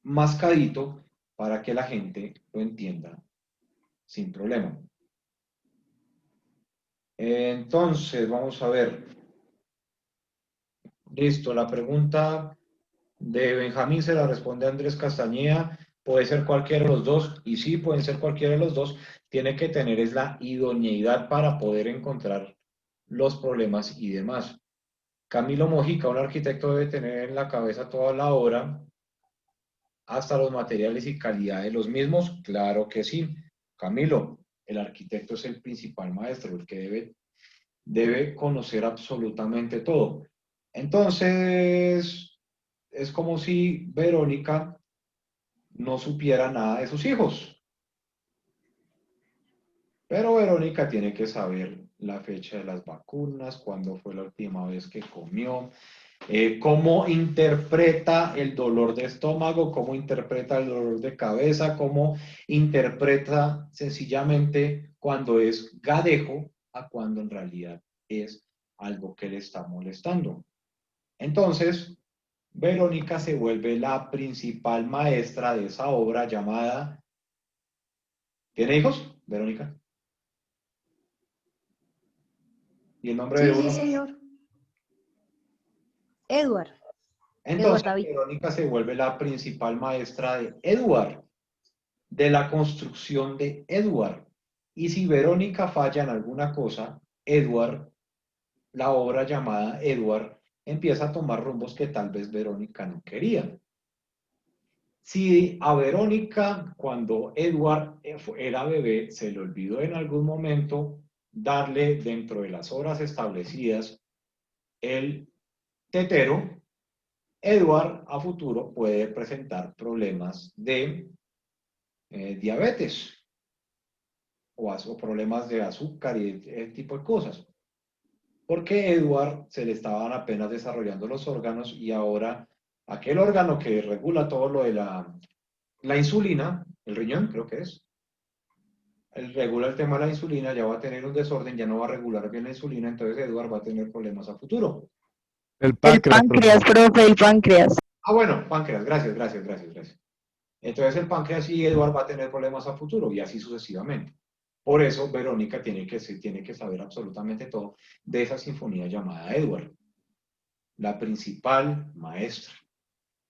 mascadito para que la gente lo entienda sin problema. Entonces, vamos a ver. Listo, la pregunta de Benjamín se la responde Andrés Castañeda. Puede ser cualquiera de los dos, y sí, pueden ser cualquiera de los dos. Tiene que tener es la idoneidad para poder encontrar los problemas y demás. Camilo Mojica, un arquitecto debe tener en la cabeza toda la obra, hasta los materiales y calidad de los mismos. Claro que sí. Camilo, el arquitecto es el principal maestro, el que debe conocer absolutamente todo. Entonces, es como si Verónica no supiera nada de sus hijos. Pero Verónica tiene que saber la fecha de las vacunas, cuándo fue la última vez que comió, cómo interpreta el dolor de estómago, cómo interpreta el dolor de cabeza, cómo interpreta sencillamente cuando es gadejo a cuando en realidad es algo que le está molestando. Entonces, Verónica se vuelve la principal maestra de esa obra llamada... ¿Tiene hijos, Verónica? ¿Y el nombre de Sí, uno? sí, señor. Edward. Entonces, David. Verónica se vuelve la principal maestra de Edward, de la construcción de Edward. Y si Verónica falla en alguna cosa, Edward, la obra llamada Edward, empieza a tomar rumbos que tal vez Verónica no quería. Si a Verónica, cuando Edward era bebé, se le olvidó en algún momento darle dentro de las horas establecidas el tetero, Edward a futuro puede presentar problemas de diabetes o problemas de azúcar y ese tipo de cosas. Porque Edward se le estaban apenas desarrollando los órganos y ahora aquel órgano que regula todo lo de la insulina, el riñón creo que es, regula el tema de la insulina, ya va a tener un desorden, ya no va a regular bien la insulina, entonces Edward va a tener problemas a futuro. El páncreas, profe, el páncreas. Ah, bueno, páncreas, gracias. Entonces el páncreas y Edward va a tener problemas a futuro y así sucesivamente. Por eso Verónica tiene que saber absolutamente todo de esa sinfonía llamada Edward, la principal maestra.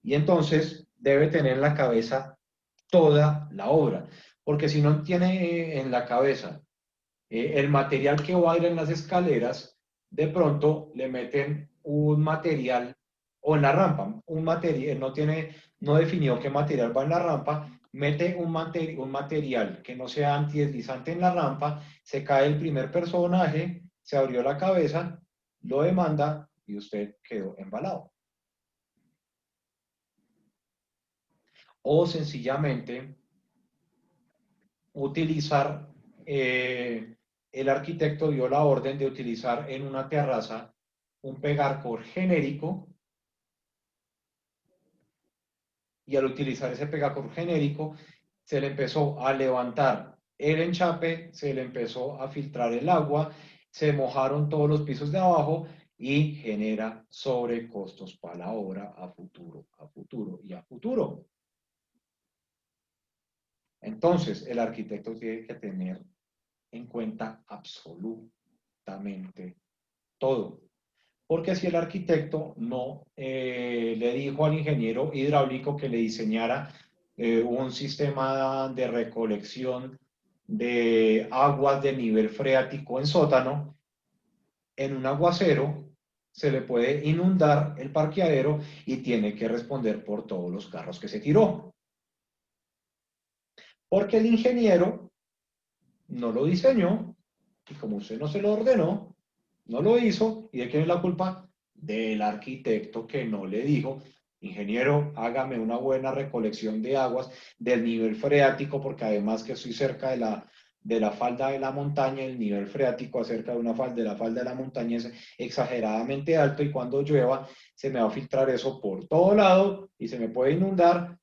Y entonces debe tener en la cabeza toda la obra, porque si no tiene en la cabeza el material que va a ir en las escaleras, de pronto le meten un material, o en la rampa, un material, no definió qué material va en la rampa, mete un material que no sea antideslizante en la rampa, se cae el primer personaje, se abrió la cabeza, lo demanda y usted quedó embalado. O sencillamente utilizar, el arquitecto dio la orden de utilizar en una terraza un pegarcor genérico y al utilizar ese pegacor genérico se le empezó a levantar el enchape, se le empezó a filtrar el agua, se mojaron todos los pisos de abajo y genera sobrecostos para la obra a futuro y a futuro. Entonces, el arquitecto tiene que tener en cuenta absolutamente todo. Porque si el arquitecto no le dijo al ingeniero hidráulico que le diseñara un sistema de recolección de aguas de nivel freático en sótano, en un aguacero se le puede inundar el parqueadero y tiene que responder por todos los carros que se tiró. Porque el ingeniero no lo diseñó y como usted no se lo ordenó, no lo hizo. ¿Y de quién es la culpa? Del arquitecto que no le dijo, ingeniero, hágame una buena recolección de aguas del nivel freático, porque además que estoy cerca de la falda de la montaña, el nivel freático acerca de la falda de la montaña es exageradamente alto y cuando llueva se me va a filtrar eso por todo lado y se me puede inundar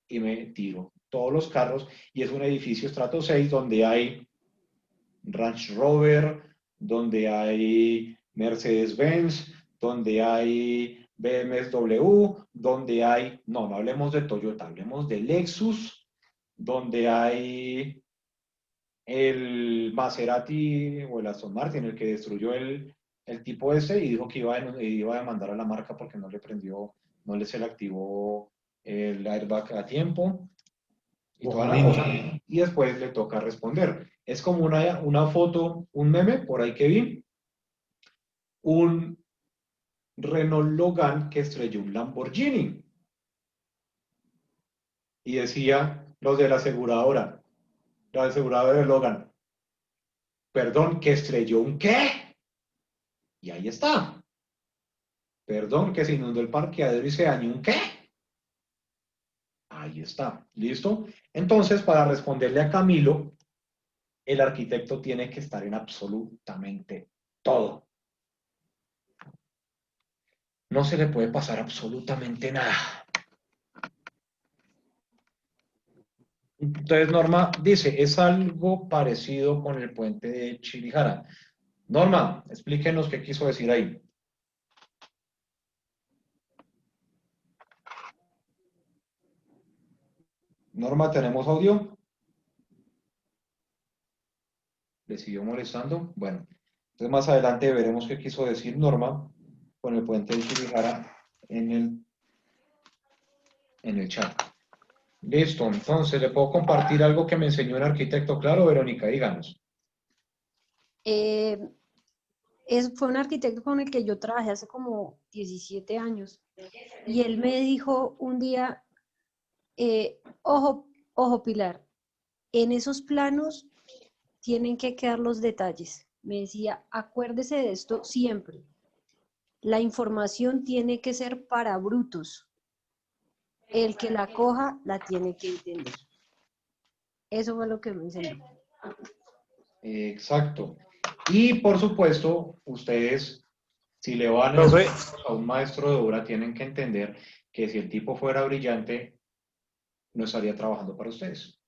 y me tiro todos los carros. Y es un edificio estrato 6 donde hay Range Rover, donde hay Mercedes-Benz, donde hay BMW, donde hay, no hablemos de Toyota, hablemos de Lexus, donde hay el Maserati o el Aston Martin, el que destruyó el tipo ese y dijo que iba a demandar a la marca porque no le se le activó el airbag a tiempo y toda la cosa, y después le toca responder. Es como una foto, un meme por ahí que vi, un Renault Logan que estrelló un Lamborghini y decía los de la aseguradora, La aseguradora de Logan. Perdón, ¿que estrelló un qué? Y ahí está. Perdón, que se inundó el parqueadero y se dañó un qué. Ahí está. ¿Listo? Entonces, para responderle a Camilo, el arquitecto tiene que estar en absolutamente todo. No se le puede pasar absolutamente nada. Entonces, Norma dice, es algo parecido con el puente de Chirrijara. Norma, explíquenos qué quiso decir ahí. Norma, ¿tenemos audio? ¿Le siguió molestando? Bueno, entonces más adelante veremos qué quiso decir Norma con el puente de Chirrijara en el chat. Listo, entonces, ¿le puedo compartir algo que me enseñó un arquitecto? Claro, Verónica, díganos. Fue un arquitecto con el que yo trabajé hace como 17 años. Y él me dijo un día, ojo Pilar, en esos planos tienen que quedar los detalles. Me decía, acuérdese de esto siempre. La información tiene que ser para brutos. El que la coja la tiene que entender. Eso fue lo que me enseñó. Exacto. Y por supuesto, ustedes, si le van a un maestro de obra, tienen que entender que si el tipo fuera brillante, no estaría trabajando para ustedes.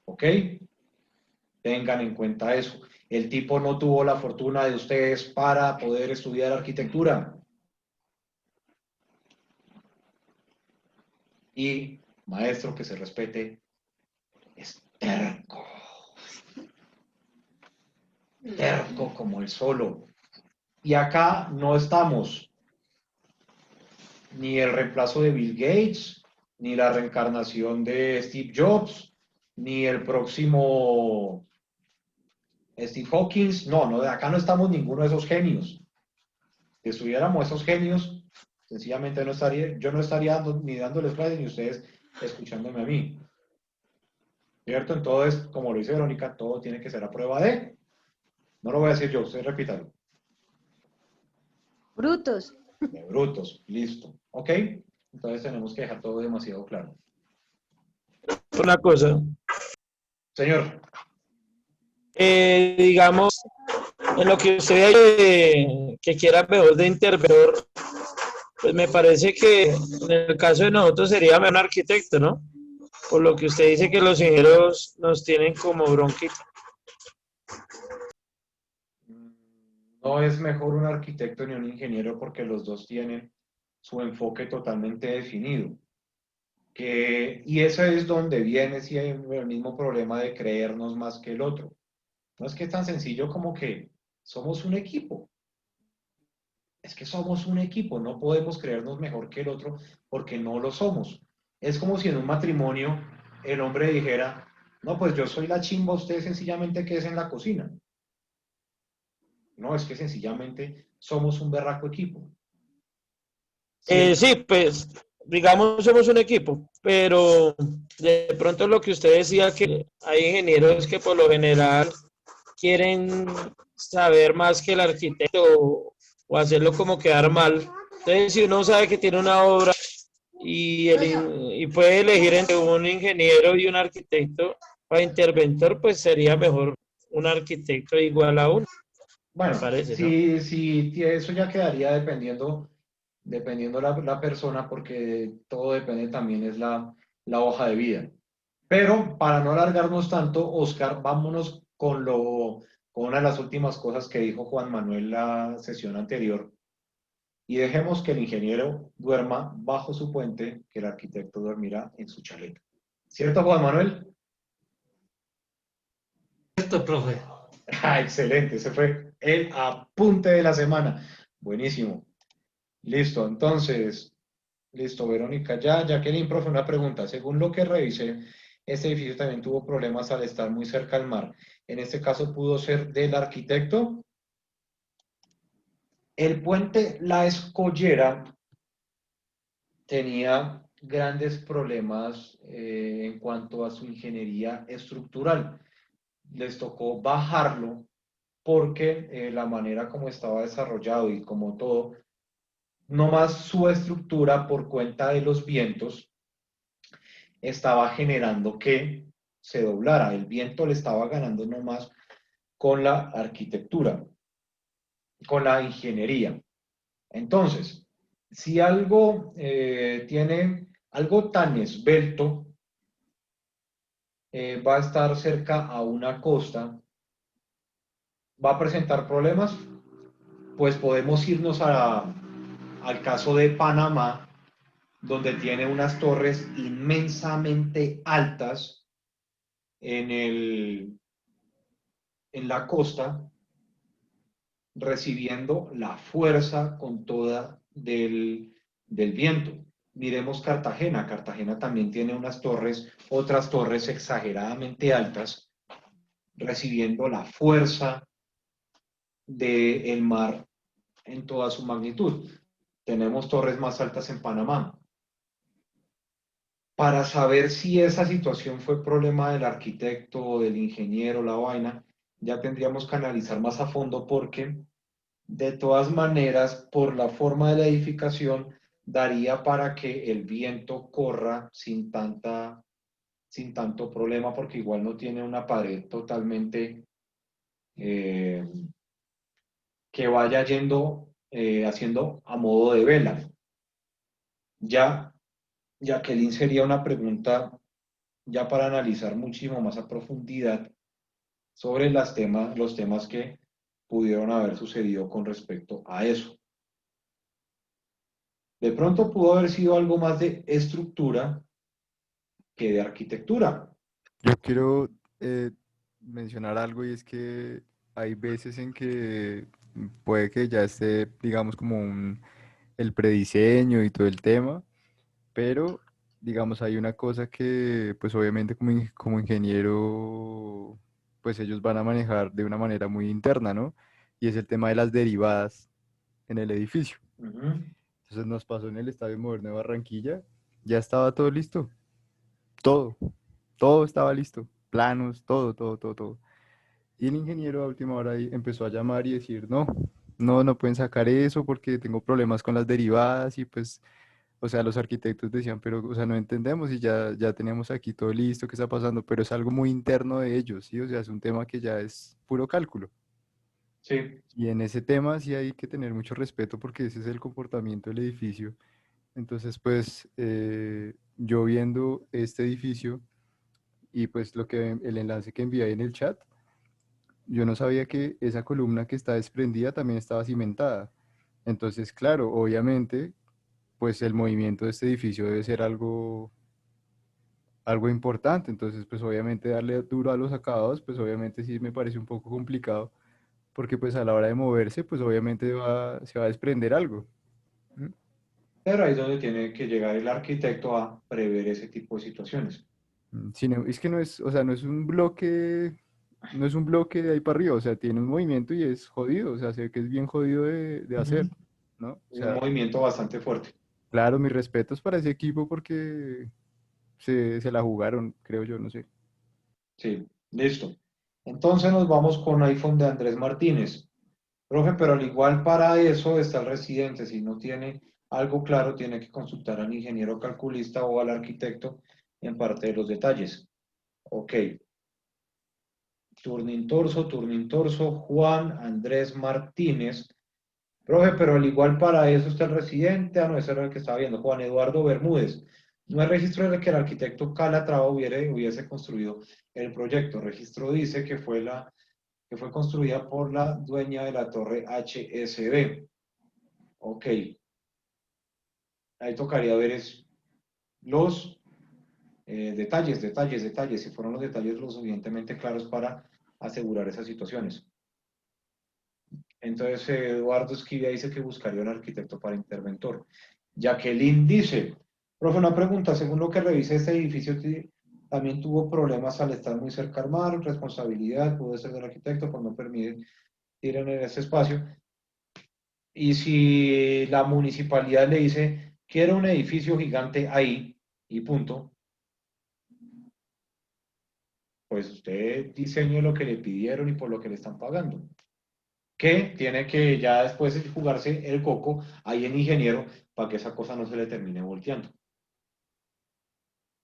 ¿Ok? Tengan en cuenta eso. El tipo no tuvo la fortuna de ustedes para poder estudiar arquitectura. Y maestro que se respete es terco. Terco como el solo. Y acá no estamos ni el reemplazo de Bill Gates, ni la reencarnación de Steve Jobs, ni el próximo Steve Hawkins. No, de acá no estamos ninguno de esos genios. Si estuviéramos esos genios, sencillamente yo no estaría ni dándoles clases ni ustedes escuchándome a mí. ¿Cierto? Entonces, como lo dice Verónica, todo tiene que ser a prueba de. No lo voy a decir yo, ustedes repítanlo. Brutos. De brutos, listo. ¿Ok? Entonces tenemos que dejar todo demasiado claro. Una cosa. Señor. Digamos, en lo que usted que quiera mejor de interventor, pues me parece que en el caso de nosotros sería mejor un arquitecto, ¿no? Por lo que usted dice que los ingenieros nos tienen como bronquita. No es mejor un arquitecto ni un ingeniero porque los dos tienen su enfoque totalmente definido. Y ese es donde viene sí, el mismo problema de creernos más que el otro. No es que es tan sencillo como que somos un equipo. Es que somos un equipo, no podemos creernos mejor que el otro porque no lo somos. Es como si en un matrimonio el hombre dijera, no, pues yo soy la chimba, usted sencillamente que es en la cocina. No, es que sencillamente somos un berraco equipo. Sí, pues, digamos, somos un equipo, pero de pronto lo que usted decía, que hay ingenieros que por lo general quieren saber más que el arquitecto o hacerlo como quedar mal. Entonces, si uno sabe que tiene una obra y puede elegir entre un ingeniero y un arquitecto para interventor, pues sería mejor un arquitecto igual a uno. Bueno, me parece, sí, eso ya quedaría dependiendo la persona, porque todo depende también es la hoja de vida. Pero para no alargarnos tanto, Oscar, vámonos con una de las últimas cosas que dijo Juan Manuel en la sesión anterior. Y dejemos que el ingeniero duerma bajo su puente, que el arquitecto dormirá en su chaleco. ¿Cierto, Juan Manuel? Cierto, profe. Excelente, ese fue el apunte de la semana. Buenísimo. Listo, entonces, listo, Verónica. Jacqueline, profe, una pregunta. Según lo que revisé, este edificio también tuvo problemas al estar muy cerca al mar. En este caso, ¿pudo ser del arquitecto? El puente La Escollera tenía grandes problemas en cuanto a su ingeniería estructural. Les tocó bajarlo porque la manera como estaba desarrollado y como todo, no más su estructura por cuenta de los vientos estaba generando que se doblara. El viento le estaba ganando no más con la arquitectura, con la ingeniería. Entonces, si algo tiene algo tan esbelto, va a estar cerca a una costa, va a presentar problemas, pues podemos irnos al caso de Panamá, donde tiene unas torres inmensamente altas en la costa, recibiendo la fuerza con toda del viento. Miremos Cartagena. Cartagena también tiene unas torres, otras torres exageradamente altas, recibiendo la fuerza del mar en toda su magnitud. Tenemos torres más altas en Panamá. Para saber si esa situación fue problema del arquitecto o del ingeniero, la vaina, ya tendríamos que analizar más a fondo porque de todas maneras, por la forma de la edificación, daría para que el viento corra sin tanto problema, porque igual no tiene una pared totalmente que vaya yendo, haciendo a modo de vela. Ya, Jacqueline, sería una pregunta ya para analizar muchísimo más a profundidad sobre los temas que pudieron haber sucedido con respecto a eso. De pronto pudo haber sido algo más de estructura que de arquitectura. Yo quiero mencionar algo y es que hay veces en que puede que ya esté, digamos, como el prediseño y todo el tema, pero, digamos, hay una cosa que, pues obviamente como ingeniero, pues ellos van a manejar de una manera muy interna, ¿no? Y es el tema de las derivadas en el edificio. Entonces nos pasó en el Estadio Moderno de Barranquilla, ya estaba todo listo, todo estaba listo, planos, todo. Y el ingeniero a última hora ahí empezó a llamar y decir, no pueden sacar eso porque tengo problemas con las derivadas y pues, o sea, los arquitectos decían, pero, o sea, no entendemos y ya teníamos aquí todo listo, ¿qué está pasando? Pero es algo muy interno de ellos, ¿sí? O sea, es un tema que ya es puro cálculo. Sí. Y en ese tema sí hay que tener mucho respeto porque ese es el comportamiento del edificio. Entonces, pues, yo viendo este edificio y pues el enlace que envié ahí en el chat, yo no sabía que esa columna que está desprendida también estaba cimentada. Entonces, claro, obviamente, pues el movimiento de este edificio debe ser algo importante. Entonces, pues obviamente darle duro a los acabados, pues obviamente sí me parece un poco complicado, porque pues a la hora de moverse, pues obviamente se va a desprender algo. ¿Mm? Pero ahí es donde tiene que llegar el arquitecto a prever ese tipo de situaciones. Es que no es, o sea, no es un bloque de ahí para arriba, o sea, tiene un movimiento y es jodido, o sea, sé que es bien jodido de hacer, ¿no? O Es un sea, movimiento bastante fuerte. claro, mis respetos para ese equipo porque se la jugaron, creo yo, no sé. Sí, listo. Entonces nos vamos con iPhone de Andrés Martínez. Profe, pero al igual para eso está el residente. Si no tiene algo claro, tiene que consultar al ingeniero calculista o al arquitecto en parte de los detalles. Ok. Turnin Torso, Juan Andrés Martínez. Profe, pero al igual para eso está el residente. Ah, no, ese era el que estaba viendo. Juan Eduardo Bermúdez. No hay registro de que el arquitecto Calatrava hubiese construido el proyecto. El registro dice que fue construida por la dueña de la torre HSB. Ok. Ahí tocaría ver los detalles, si fueron los detalles lo suficientemente claros para asegurar esas situaciones. Entonces, Eduardo Esquivia dice que buscaría un arquitecto para interventor. Jacqueline dice, profe, una pregunta, según lo que revisé, este edificio también tuvo problemas al estar muy cerca al mar, responsabilidad, puede ser del arquitecto, pues no permite ir en ese espacio. Y si la municipalidad le dice quiero un edificio gigante ahí y punto, pues usted diseñe lo que le pidieron y por lo que le están pagando. Que tiene que ya después jugarse el coco ahí en ingeniero para que esa cosa no se le termine volteando.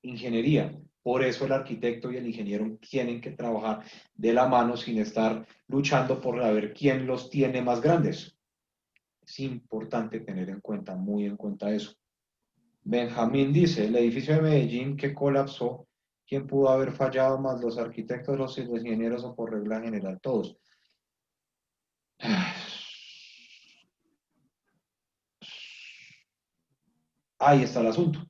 Ingeniería. Por eso el arquitecto y el ingeniero tienen que trabajar de la mano sin estar luchando por ver quién los tiene más grandes. Es importante tener en cuenta, muy en cuenta eso. Benjamín dice, el edificio de Medellín que colapsó, ¿quién pudo haber fallado más, los arquitectos, los ingenieros o por regla general todos? Ahí está el asunto.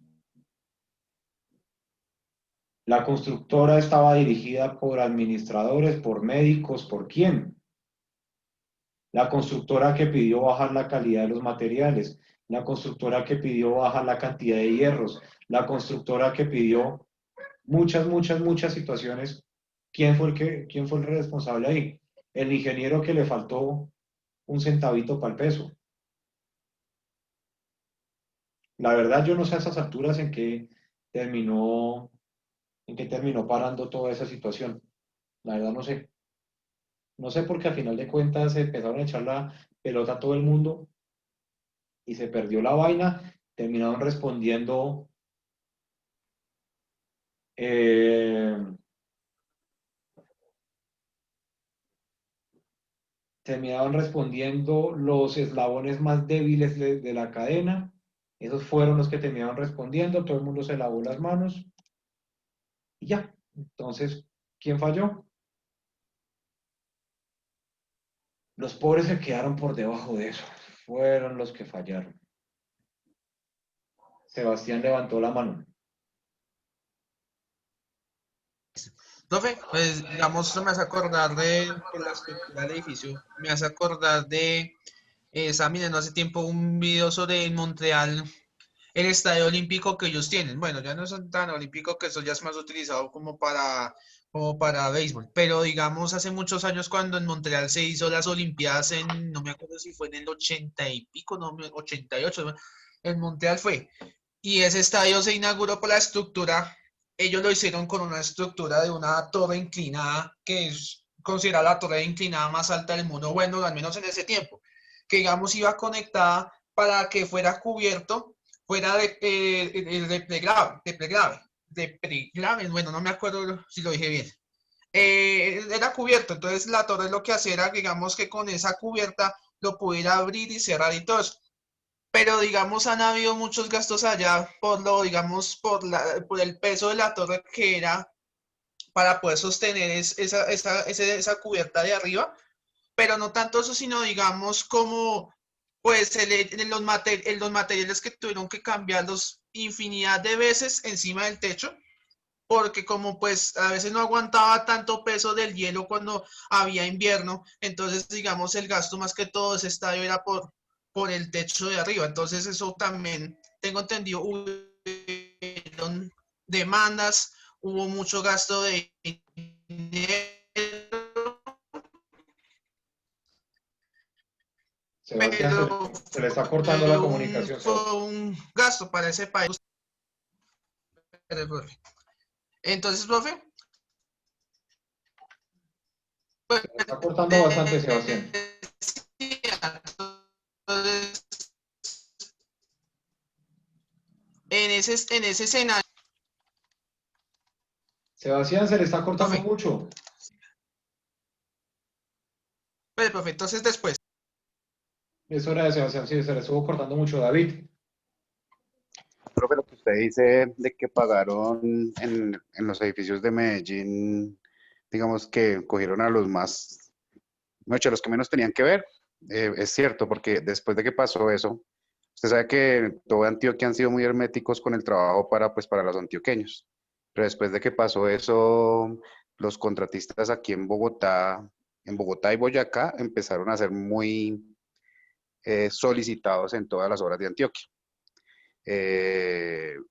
La constructora estaba dirigida por administradores, por médicos, ¿por quién? La constructora que pidió bajar la calidad de los materiales, la constructora que pidió bajar la cantidad de hierros, la constructora que pidió muchas situaciones. ¿Quién fue el responsable ahí? El ingeniero que le faltó un centavito para el peso. La verdad, yo no sé a esas alturas en qué terminó parando toda esa situación. La verdad no sé. No sé porque al final de cuentas se empezaron a echar la pelota a todo el mundo y se perdió la vaina. Terminaron respondiendo los eslabones más débiles de la cadena. Esos fueron los que terminaron respondiendo. Todo el mundo se lavó las manos y ya. Entonces, ¿quién falló? Los pobres se quedaron por debajo de eso. Fueron los que fallaron. Sebastián levantó la mano. Profe, pues digamos, me hace acordar de la estructura del edificio, me hace acordar de, estaba mirando hace tiempo un video sobre en Montreal, el estadio olímpico que ellos tienen. Bueno, ya no son tan olímpicos, que eso ya es más utilizado como para béisbol, pero digamos, hace muchos años cuando en Montreal se hizo las Olimpiadas no me acuerdo si fue en el 80 y pico, no, 88, en Montreal fue, y ese estadio se inauguró por la estructura. Ellos lo hicieron con una estructura de una torre inclinada, que es considerada la torre inclinada más alta del mundo, bueno, al menos en ese tiempo, que digamos iba conectada para que fuera cubierto, fuera de pregrave, bueno, no me acuerdo si lo dije bien. Era cubierto, entonces la torre lo que hacía era, digamos, que con esa cubierta lo pudiera abrir y cerrar y todo eso. Pero digamos han habido muchos gastos allá digamos, por el peso de la torre que era para poder sostener esa cubierta de arriba, pero no tanto eso, sino digamos como pues los materiales que tuvieron que cambiarlos infinidad de veces encima del techo, porque como pues a veces no aguantaba tanto peso del hielo cuando había invierno, entonces digamos el gasto más que todo de ese estadio era por el techo de arriba. Entonces eso también, tengo entendido, hubo demandas, hubo mucho gasto de dinero, Sebastián, pero se le está cortando la fue comunicación. un gasto para ese país. Entonces, profe, pues, Se le está cortando bastante, Sebastián. entonces, en ese escenario. Sebastián, se le está cortando Profe. mucho. Pues, profe, entonces después. Es hora de Sebastián, sí, se le estuvo cortando mucho. David. Profe, lo que usted dice de que pagaron en los edificios de Medellín, digamos que cogieron a los más, a los que menos tenían que ver, es cierto, porque después de que pasó eso, usted sabe que todo Antioquia han sido muy herméticos con el trabajo pues, para los antioqueños, pero después de que pasó eso, los contratistas aquí en Bogotá y Boyacá empezaron a ser muy solicitados en todas las obras de Antioquia.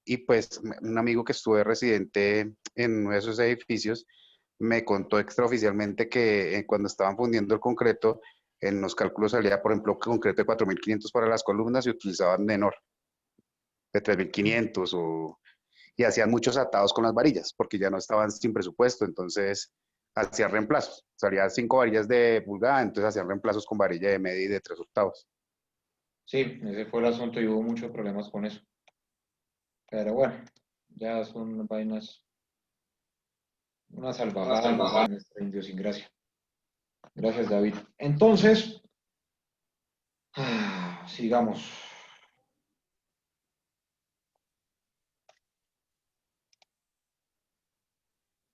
Y pues un amigo que estuve residente en uno de esos edificios me contó extraoficialmente que cuando estaban fundiendo el concreto, en los cálculos salía, por ejemplo, concreto de 4.500 para las columnas y utilizaban Nenor. de 3.500 y hacían muchos atados con las varillas porque ya no estaban sin presupuesto, entonces hacían reemplazos. Salían 5 varillas de pulgada, entonces hacían reemplazos con varilla de media y de 3/8. Sí, ese fue el asunto y hubo muchos problemas con eso. Pero bueno, ya son vainas, una salvajada en nuestra idiosincrasia. Gracias, David. Entonces, sigamos.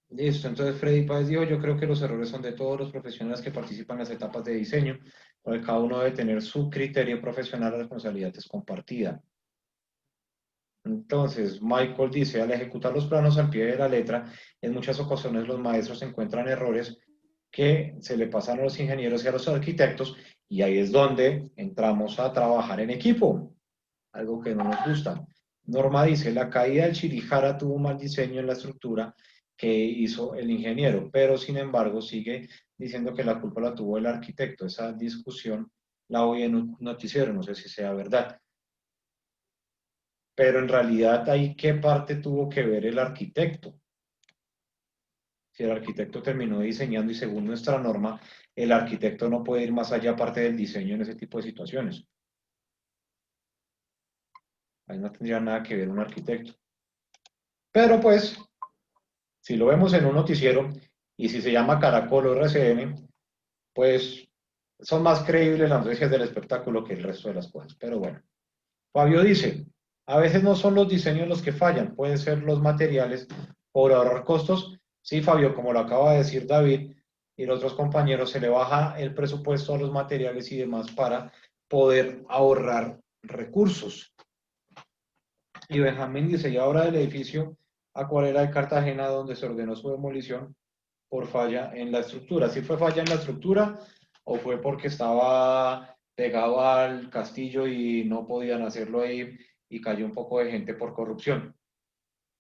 Listo, entonces Freddy Páez dijo, yo creo que los errores son de todos los profesionales que participan en las etapas de diseño, porque cada uno debe tener su criterio profesional, la responsabilidad es compartida. Entonces, Michael dice, al ejecutar los planos al pie de la letra, en muchas ocasiones los maestros encuentran errores que se le pasan a los ingenieros y a los arquitectos, y ahí es donde entramos a trabajar en equipo, algo que no nos gusta. Norma dice, la caída del Chirihara tuvo un mal diseño en la estructura que hizo el ingeniero, pero sin embargo sigue diciendo que la culpa la tuvo el arquitecto. Esa discusión la oí en un noticiero, no sé si sea verdad. Pero en realidad ahí qué parte tuvo que ver el arquitecto. Si el arquitecto terminó diseñando y según nuestra norma, el arquitecto no puede ir más allá aparte del diseño en ese tipo de situaciones. Ahí no tendría nada que ver un arquitecto. Pero pues, si lo vemos en un noticiero y si se llama Caracol o RCN, pues son más creíbles las noticias del espectáculo que el resto de las cosas. Pero bueno. Fabio dice, a veces no son los diseños los que fallan, pueden ser los materiales por ahorrar costos. Sí, Fabio, como lo acaba de decir David y los otros compañeros, se le baja el presupuesto a los materiales y demás para poder ahorrar recursos. Y Benjamín dice, y ahora del edificio Acuarela de Cartagena, donde se ordenó su demolición por falla en la estructura. ¿Sí fue falla en la estructura o fue porque estaba pegado al castillo y no podían hacerlo ahí y cayó un poco de gente por corrupción?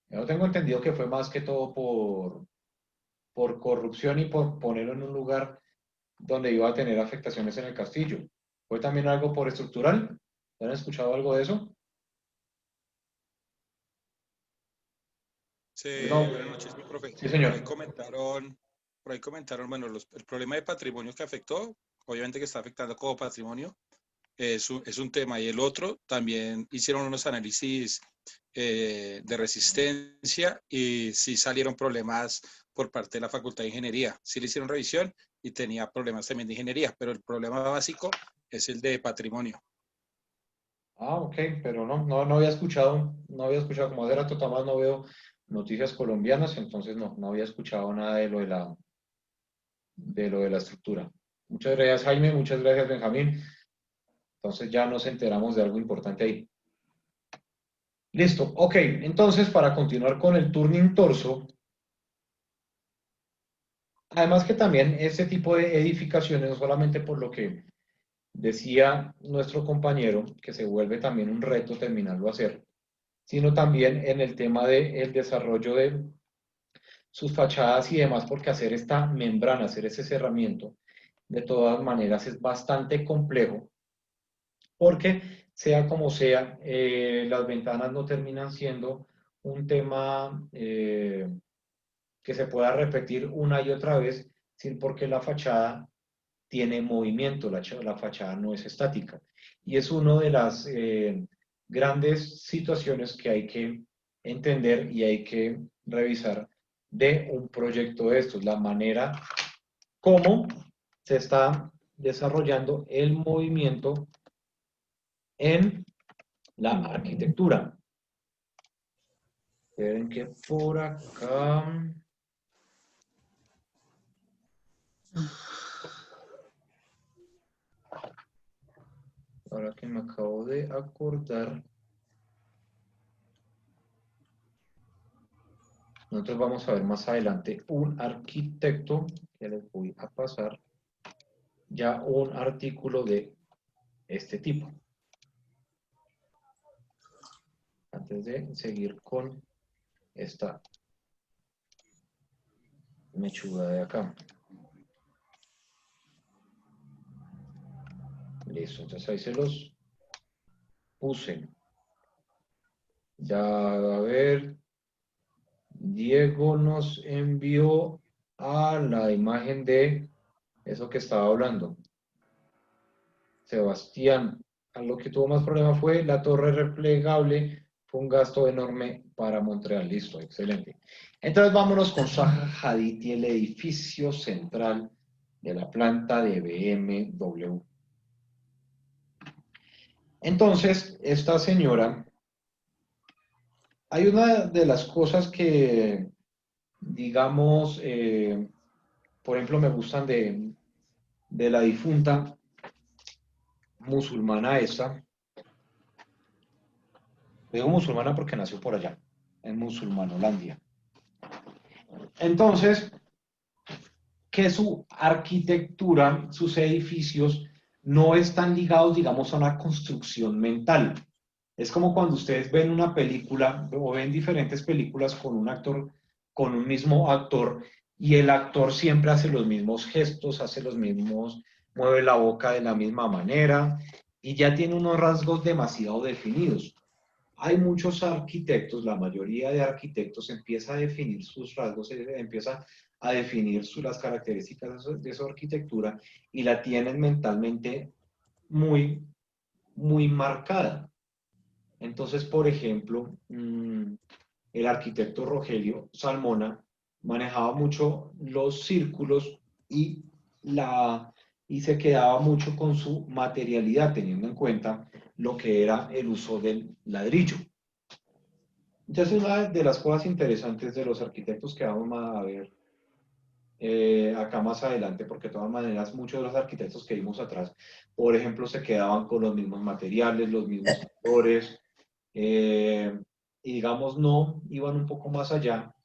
Yo tengo entendido que fue más que todo por corrupción y por ponerlo en un lugar donde iba a tener afectaciones en el castillo. ¿Fue también algo por estructural? ¿Han escuchado algo de eso? Sí, No. buenas noches, mi profe. Sí, señor. Por ahí comentaron, bueno, el problema de patrimonio que afectó, obviamente que está afectando como patrimonio, es un tema. Y el otro, también hicieron unos análisis de resistencia y sí salieron problemas por parte de la Facultad de Ingeniería. Sí le hicieron revisión y tenía problemas también de ingeniería, pero el problema básico es el de patrimonio. Ah, ok, pero no había escuchado, como hace rato Tomás no veo noticias colombianas, entonces no había escuchado nada de lo de la estructura. Muchas gracias, Jaime, muchas gracias, Benjamín. Entonces ya nos enteramos de algo importante ahí. Listo, ok, entonces para continuar con el turning torso, además que también este tipo de edificaciones, no solamente por lo que decía nuestro compañero, que se vuelve también un reto terminarlo a hacer, sino también en el tema del desarrollo de sus fachadas y demás, porque hacer esta membrana, hacer ese cerramiento, de todas maneras es bastante complejo, porque sea como sea, las ventanas no terminan siendo un tema que se pueda repetir una y otra vez, sin porque la fachada tiene movimiento, la fachada no es estática. Y es una de las grandes situaciones que hay que entender y hay que revisar de un proyecto de estos, la manera como se está desarrollando el movimiento en la arquitectura. Esperen que por acá... Ahora que me acabo de acordar, nosotros vamos a ver más adelante un arquitecto, que les voy a pasar ya un artículo de este tipo. Antes de seguir con esta mechuda de acá. Listo, entonces ahí se los puse. Ya, a ver, Diego nos envió a la imagen de eso que estaba hablando. Sebastián, a lo que tuvo más problema fue la torre replegable, fue un gasto enorme para Montreal. Listo, excelente. Entonces vámonos con Zaha Hadid y el edificio central de la planta de BMW. Entonces, esta señora, hay una de las cosas que, digamos, por ejemplo, me gustan de la difunta musulmana esta. Digo musulmana porque nació por allá, en Musulmanolandia. Entonces, que su arquitectura, sus edificios, no están ligados, digamos, a una construcción mental. Es como cuando ustedes ven una película o ven diferentes películas con un actor, con un mismo actor, y el actor siempre hace los mismos gestos, hace los mismos, mueve la boca de la misma manera, y ya tiene unos rasgos demasiado definidos. Hay muchos arquitectos, la mayoría de arquitectos empieza a definir sus rasgos, empieza a definir las características de su arquitectura y la tienen mentalmente muy, muy marcada. Entonces, por ejemplo, el arquitecto Rogelio Salmona manejaba mucho los círculos y se quedaba mucho con su materialidad, teniendo en cuenta lo que era el uso del ladrillo. Entonces, una de las cosas interesantes de los arquitectos que vamos a ver acá más adelante, porque de todas maneras muchos de los arquitectos que vimos atrás, por ejemplo, se quedaban con los mismos materiales, los mismos colores, y digamos no, iban un poco más allá.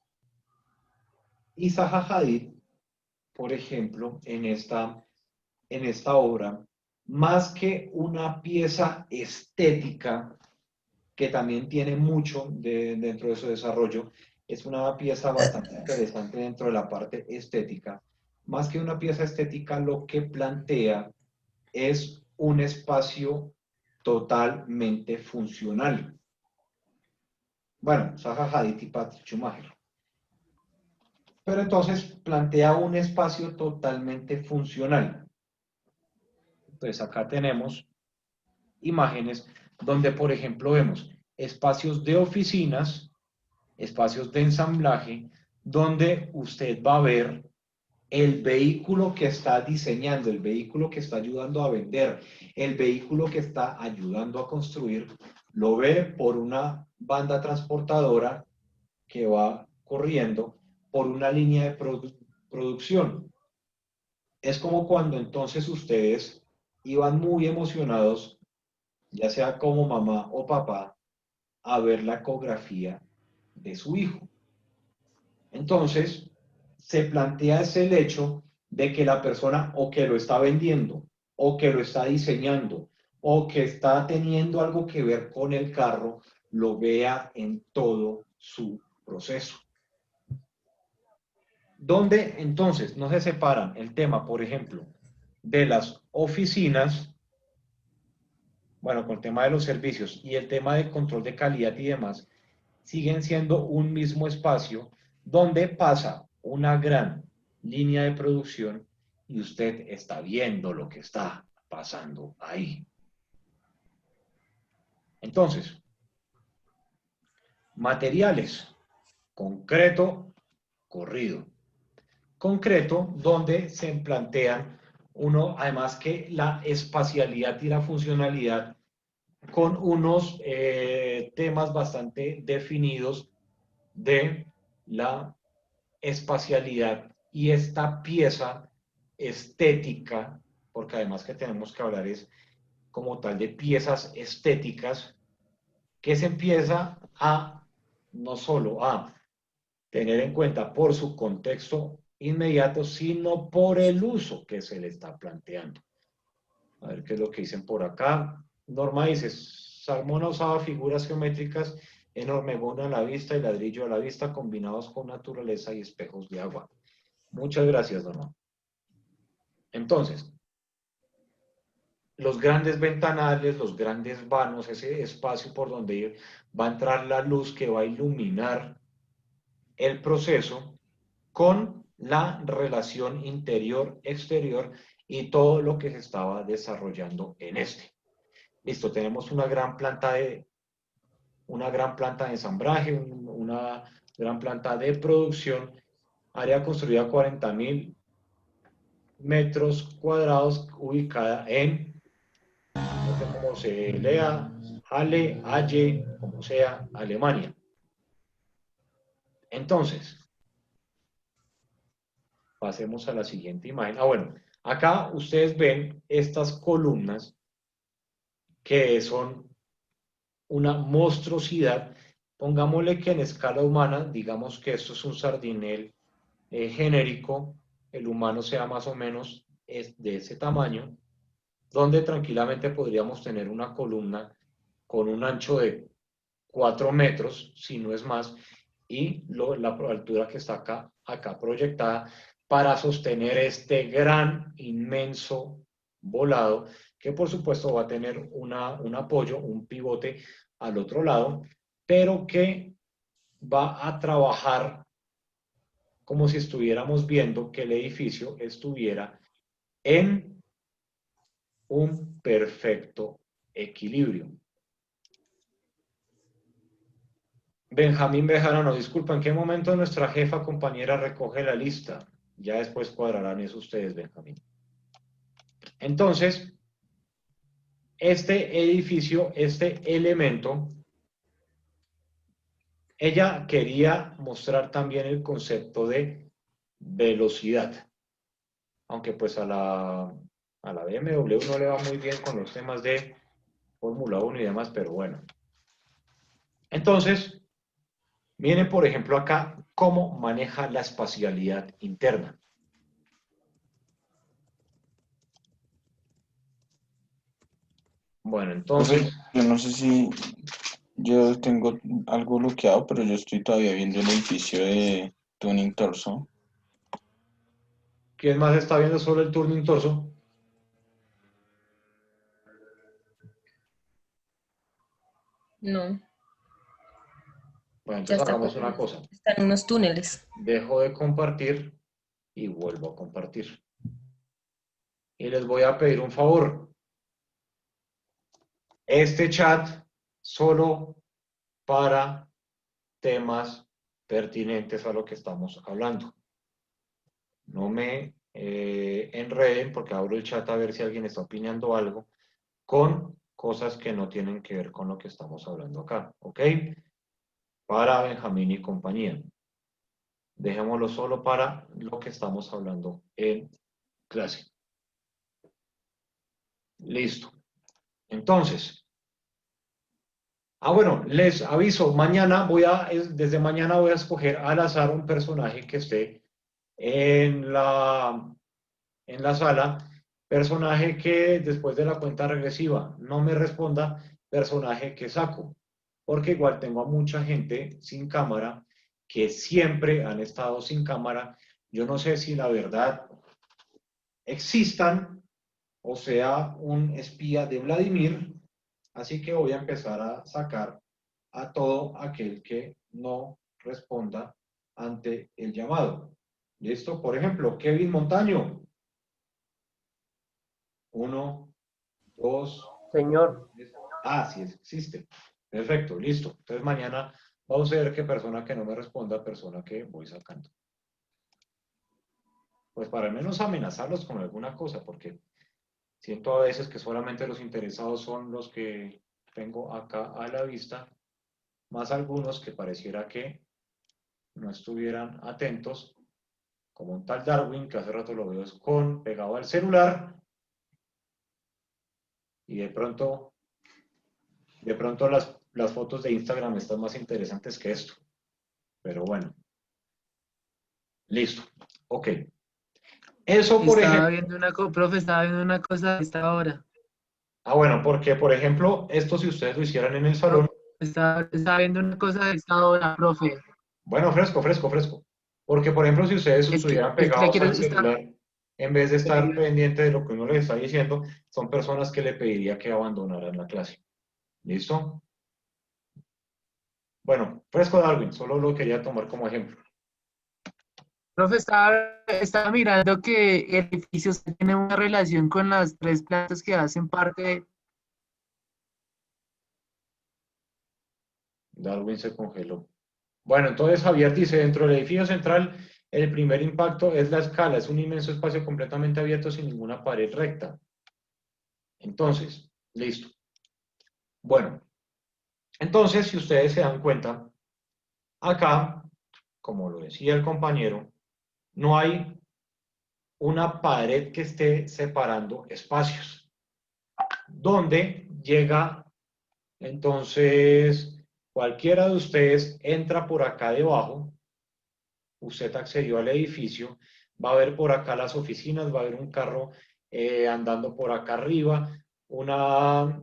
Y Zaha Hadid, por ejemplo, en esta obra, más que una pieza estética, que también tiene mucho dentro de su desarrollo, es una pieza bastante interesante dentro de la parte estética. Más que una pieza estética, lo que plantea es un espacio totalmente funcional. Bueno, Zaha Hadid y Patrick Schumacher. Pero entonces plantea un espacio totalmente funcional. Entonces acá tenemos imágenes donde, por ejemplo, vemos espacios de oficinas, espacios de ensamblaje, donde usted va a ver el vehículo que está diseñando, el vehículo que está ayudando a vender, el vehículo que está ayudando a construir, lo ve por una banda transportadora que va corriendo por una línea de producción. Es como cuando entonces ustedes iban muy emocionados, ya sea como mamá o papá, a ver la ecografía de su hijo. Entonces, se plantea ese el hecho de que la persona o que lo está vendiendo, o que lo está diseñando, o que está teniendo algo que ver con el carro, lo vea en todo su proceso. Donde entonces no se separan el tema, por ejemplo, de las oficinas, bueno, con el tema de los servicios y el tema de control de calidad y demás, siguen siendo un mismo espacio donde pasa una gran línea de producción y usted está viendo lo que está pasando ahí. Entonces, materiales, concreto, corrido. Concreto, donde se plantean además que la espacialidad y la funcionalidad con unos temas bastante definidos de la espacialidad y esta pieza estética, porque además que tenemos que hablar es como tal de piezas estéticas, que se empieza a no solo a tener en cuenta por su contexto inmediato, sino por el uso que se le está planteando. A ver qué es lo que dicen por acá. Norma dice, Salmona usaba figuras geométricas en hormigón a la vista y ladrillo a la vista combinados con naturaleza y espejos de agua. Muchas gracias, Norma. Entonces, los grandes ventanales, los grandes vanos, ese espacio por donde va a entrar la luz que va a iluminar el proceso con la relación interior-exterior y todo lo que se estaba desarrollando en este. Listo, tenemos una gran planta de ensamblaje, una gran planta de producción, área construida 40.000 metros cuadrados, ubicada en, no sé cómo se lea, Halle, como sea, Alemania. Entonces, pasemos a la siguiente imagen. Bueno, acá ustedes ven estas columnas que son una monstruosidad. Pongámosle que en escala humana, digamos que esto es un sardinel genérico, el humano sea más o menos de ese tamaño, donde tranquilamente podríamos tener una columna con un ancho de 4 metros, si no es más, y la altura que está acá proyectada para sostener este gran, inmenso volado, que por supuesto va a tener un apoyo, un pivote al otro lado, pero que va a trabajar como si estuviéramos viendo que el edificio estuviera en un perfecto equilibrio. Benjamín Bejarano, disculpa, ¿en qué momento nuestra jefa compañera recoge la lista? Ya después cuadrarán eso ustedes, Benjamín. Entonces, este edificio, este elemento, ella quería mostrar también el concepto de velocidad. Aunque pues a la BMW no le va muy bien con los temas de Fórmula 1 y demás, pero bueno. Entonces, miren por ejemplo acá cómo maneja la espacialidad interna. Bueno, entonces... Yo no sé si yo tengo algo bloqueado, pero yo estoy todavía viendo el edificio de Tuning Torso. ¿Quién más está viendo solo el Tuning Torso? No. Bueno, entonces hagamos una cosa. Están unos túneles. Dejo de compartir y vuelvo a compartir. Y les voy a pedir un favor. Este chat solo para temas pertinentes a lo que estamos hablando. No me enreden porque abro el chat a ver si alguien está opinando algo con cosas que no tienen que ver con lo que estamos hablando acá. ¿Ok? Para Benjamín y compañía. Dejémoslo solo para lo que estamos hablando en clase. Listo. Entonces, bueno, les aviso, desde mañana voy a escoger al azar un personaje que esté en la sala, personaje que después de la cuenta regresiva no me responda, personaje que saco, porque igual tengo a mucha gente sin cámara que siempre han estado sin cámara. Yo no sé si la verdad existan o sea un espía de Vladimir, así que voy a empezar a sacar a todo aquel que no responda ante el llamado. ¿Listo? Por ejemplo, Kevin Montaño. 1, 2. Señor. Sí existe. Perfecto, listo. Entonces mañana vamos a ver qué persona que no me responda, persona que voy sacando. Pues para al menos amenazarlos con alguna cosa, porque siento a veces que solamente los interesados son los que tengo acá a la vista, más algunos que pareciera que no estuvieran atentos, como un tal Darwin, que hace rato lo veo pegado al celular, y de pronto las fotos de Instagram están más interesantes que esto. Pero bueno. Listo. Ok. Eso, por ejemplo... Profe, estaba viendo una cosa a esta hora. Bueno, porque, por ejemplo, esto si ustedes lo hicieran en el salón... Estaba viendo una cosa a esta hora, profe. Bueno, fresco. Porque, por ejemplo, si ustedes estuvieran pegados al celular... en vez de estar pendiente de lo que uno les está diciendo, son personas que le pediría que abandonaran la clase. ¿Listo? Bueno, Fresco Darwin, solo lo quería tomar como ejemplo. Profe, estaba mirando que el edificio tiene una relación con las 3 plantas que hacen parte de... Darwin se congeló. Bueno, entonces Javier dice, dentro del edificio central, el primer impacto es la escala, es un inmenso espacio completamente abierto sin ninguna pared recta. Entonces, listo. Bueno, entonces, si ustedes se dan cuenta, acá, como lo decía el compañero, no hay una pared que esté separando espacios. Donde llega, entonces, cualquiera de ustedes entra por acá debajo, usted accedió al edificio, va a ver por acá las oficinas, va a ver un carro andando por acá arriba, unas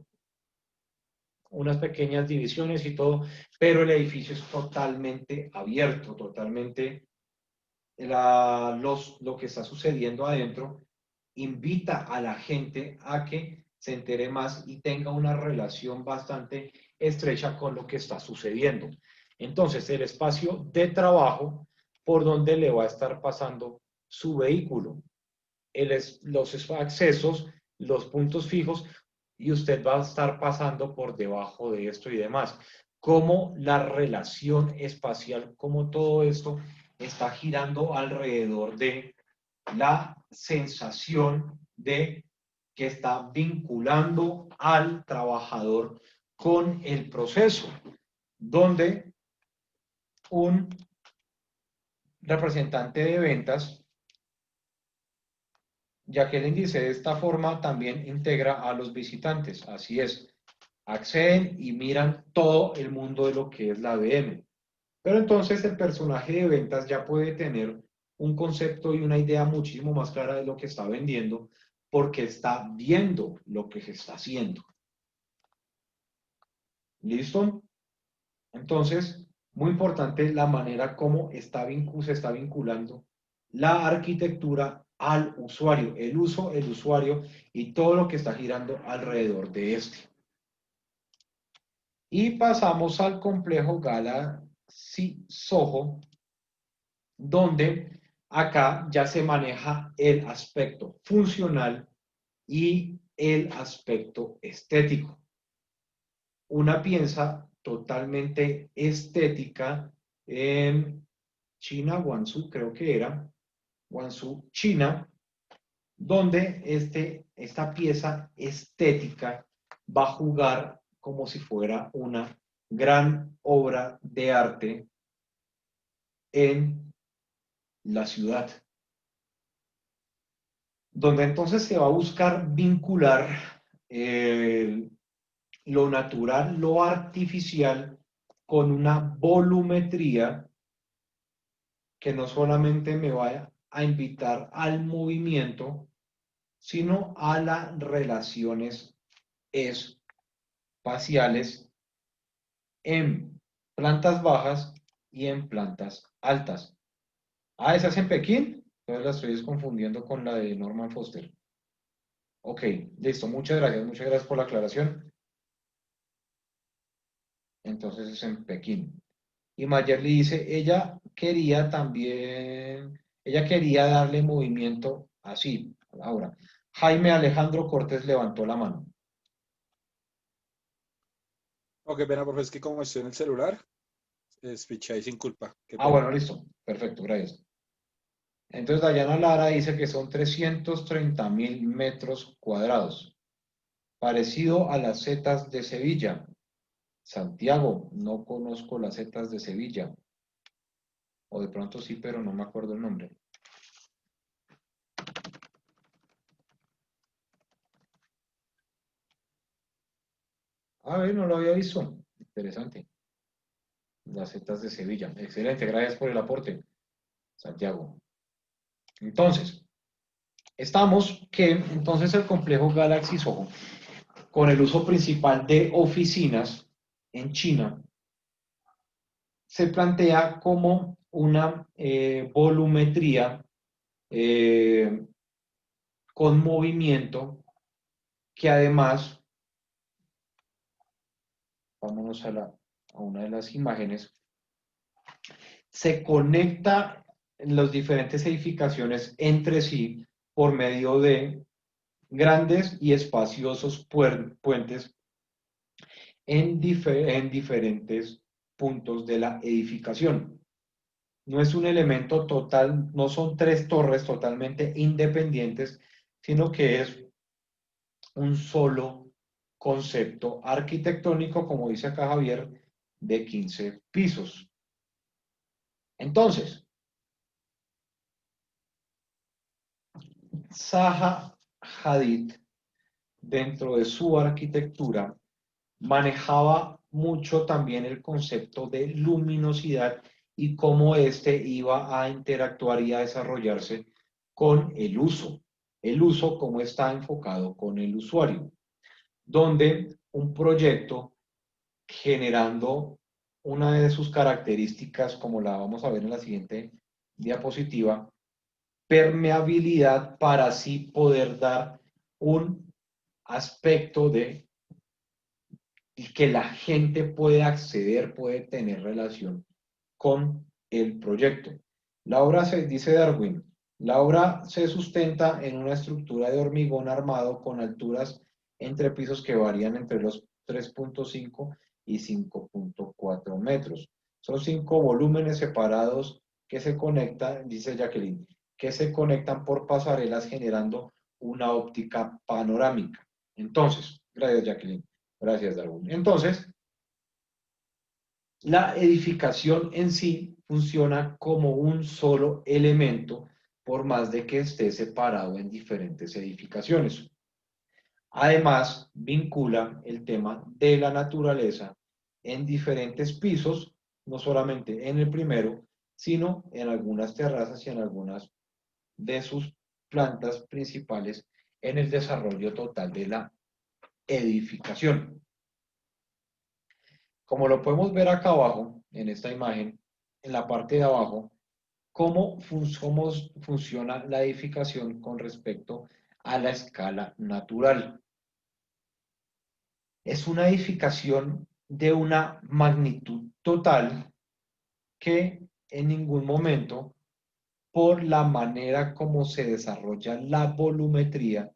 pequeñas divisiones y todo, pero el edificio es totalmente abierto, totalmente lo que está sucediendo adentro invita a la gente a que se entere más y tenga una relación bastante estrecha con lo que está sucediendo. Entonces, el espacio de trabajo por donde le va a estar pasando su vehículo, los accesos, los puntos fijos, y usted va a estar pasando por debajo de esto y demás. Cómo la relación espacial, cómo todo esto está girando alrededor de la sensación de que está vinculando al trabajador con el proceso, donde un representante de ventas, ya que el índice de esta forma también integra a los visitantes, así es, acceden y miran todo el mundo de lo que es la VM. Pero entonces el personaje de ventas ya puede tener un concepto y una idea muchísimo más clara de lo que está vendiendo porque está viendo lo que se está haciendo. ¿Listo? Entonces, muy importante la manera como se está vinculando la arquitectura al usuario, el uso, el usuario y todo lo que está girando alrededor de este. Y pasamos al complejo Galaxy Soho, donde acá ya se maneja el aspecto funcional y el aspecto estético. Una pieza totalmente estética en China, Guangzhou creo que era, Guangzhou, China, donde esta pieza estética va a jugar como si fuera una gran obra de arte en la ciudad, donde entonces se va a buscar vincular lo natural, lo artificial, con una volumetría que no solamente me vaya a invitar al movimiento, sino a las relaciones espaciales en plantas bajas y en plantas altas. Ah, ¿esa es en Pekín? Entonces la estoy confundiendo con la de Norman Foster. Ok, listo, muchas gracias por la aclaración. Entonces es en Pekín. Y Mayerly dice, ella quería darle movimiento así. Ahora, Jaime Alejandro Cortés levantó la mano. Ok, pena, profe, es que como estoy en el celular, espiché ahí sin culpa. Qué Ah, pena. bueno, listo. Perfecto, gracias. Entonces, Dayana Lara dice que son 330.000 metros cuadrados. Parecido a las setas de Sevilla. Santiago, no conozco las setas de Sevilla. O de pronto sí, pero no me acuerdo el nombre. A ver, no lo había visto. Interesante. Las setas de Sevilla. Excelente, gracias por el aporte, Santiago. Entonces, entonces el complejo Galaxy Soho, con el uso principal de oficinas en China, se plantea como una volumetría con movimiento, que además, vámonos a una de las imágenes, se conecta las diferentes edificaciones entre sí por medio de grandes y espaciosos puentes en diferentes puntos de la edificación. No es un elemento total, no son tres torres totalmente independientes, sino que es un solo concepto arquitectónico, como dice acá Javier, de 15 pisos. Entonces, Zaha Hadid, dentro de su arquitectura, manejaba mucho también el concepto de luminosidad y cómo éste iba a interactuar y a desarrollarse con el uso cómo está enfocado con el usuario, donde un proyecto generando una de sus características, como la vamos a ver en la siguiente diapositiva, permeabilidad para así poder dar un aspecto de que la gente puede acceder, puede tener relación con el proyecto. La obra dice Darwin, la obra se sustenta en una estructura de hormigón armado con alturas entre pisos que varían entre los 3.5 y 5.4 metros. Son 5 volúmenes separados que se conectan, dice Jacqueline, que se conectan por pasarelas generando una óptica panorámica. Entonces, gracias Jacqueline, gracias Darwin. Entonces, la edificación en sí funciona como un solo elemento, por más de que esté separado en diferentes edificaciones. Además, vincula el tema de la naturaleza en diferentes pisos, no solamente en el primero, sino en algunas terrazas y en algunas de sus plantas principales en el desarrollo total de la edificación. Como lo podemos ver acá abajo, en esta imagen, en la parte de abajo, cómo funciona la edificación con respecto a la escala natural. Es una edificación de una magnitud total que en ningún momento, por la manera como se desarrolla la volumetría,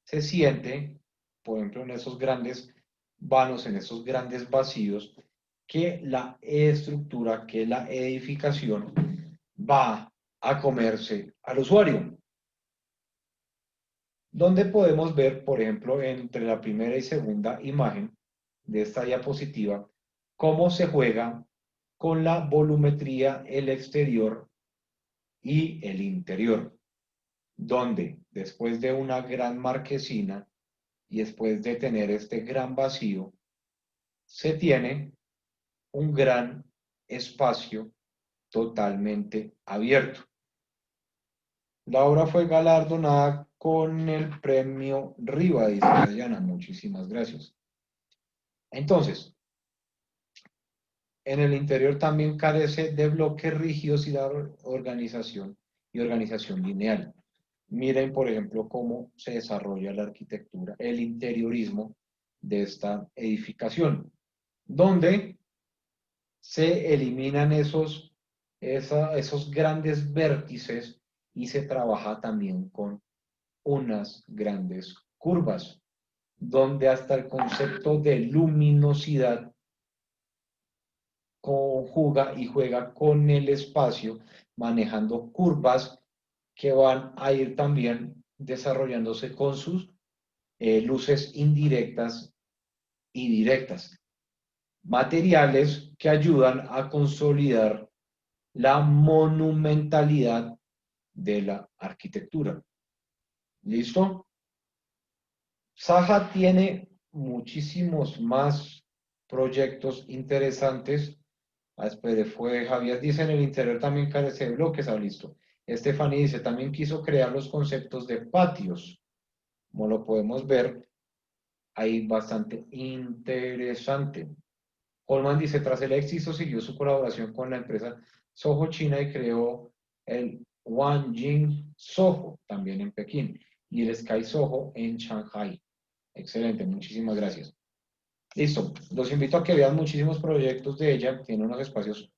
se siente, por ejemplo, en esos grandes vanos, en esos grandes vacíos, que la estructura, que la edificación va a comerse al usuario. Donde podemos ver, por ejemplo, entre la primera y segunda imagen de esta diapositiva, cómo se juega con la volumetría, el exterior y el interior, donde después de una gran marquesina y después de tener este gran vacío, se tiene un gran espacio totalmente abierto. La obra fue galardonada con el premio Riva, dice Dayana. Muchísimas gracias. Entonces, en el interior también carece de bloques rígidos y de organización lineal. Miren, por ejemplo, cómo se desarrolla la arquitectura, el interiorismo de esta edificación, donde se eliminan esos grandes vértices y se trabaja también con unas grandes curvas, donde hasta el concepto de luminosidad conjuga y juega con el espacio, manejando curvas que van a ir también desarrollándose con sus luces indirectas y directas. Materiales que ayudan a consolidar la monumentalidad de la arquitectura. ¿Listo? Zaha tiene muchísimos más proyectos interesantes. Espere, fue Javier dice, en el interior también carece de bloques. Listo. Estefany dice, también quiso crear los conceptos de patios. Como lo podemos ver, ahí bastante interesante. Holman dice, tras el éxito siguió su colaboración con la empresa Soho China y creó el Wanjing Soho, también en Pekín, y el Sky Soho en Shanghai. Excelente, muchísimas gracias. Listo, los invito a que vean muchísimos proyectos de ella, tiene unos espacios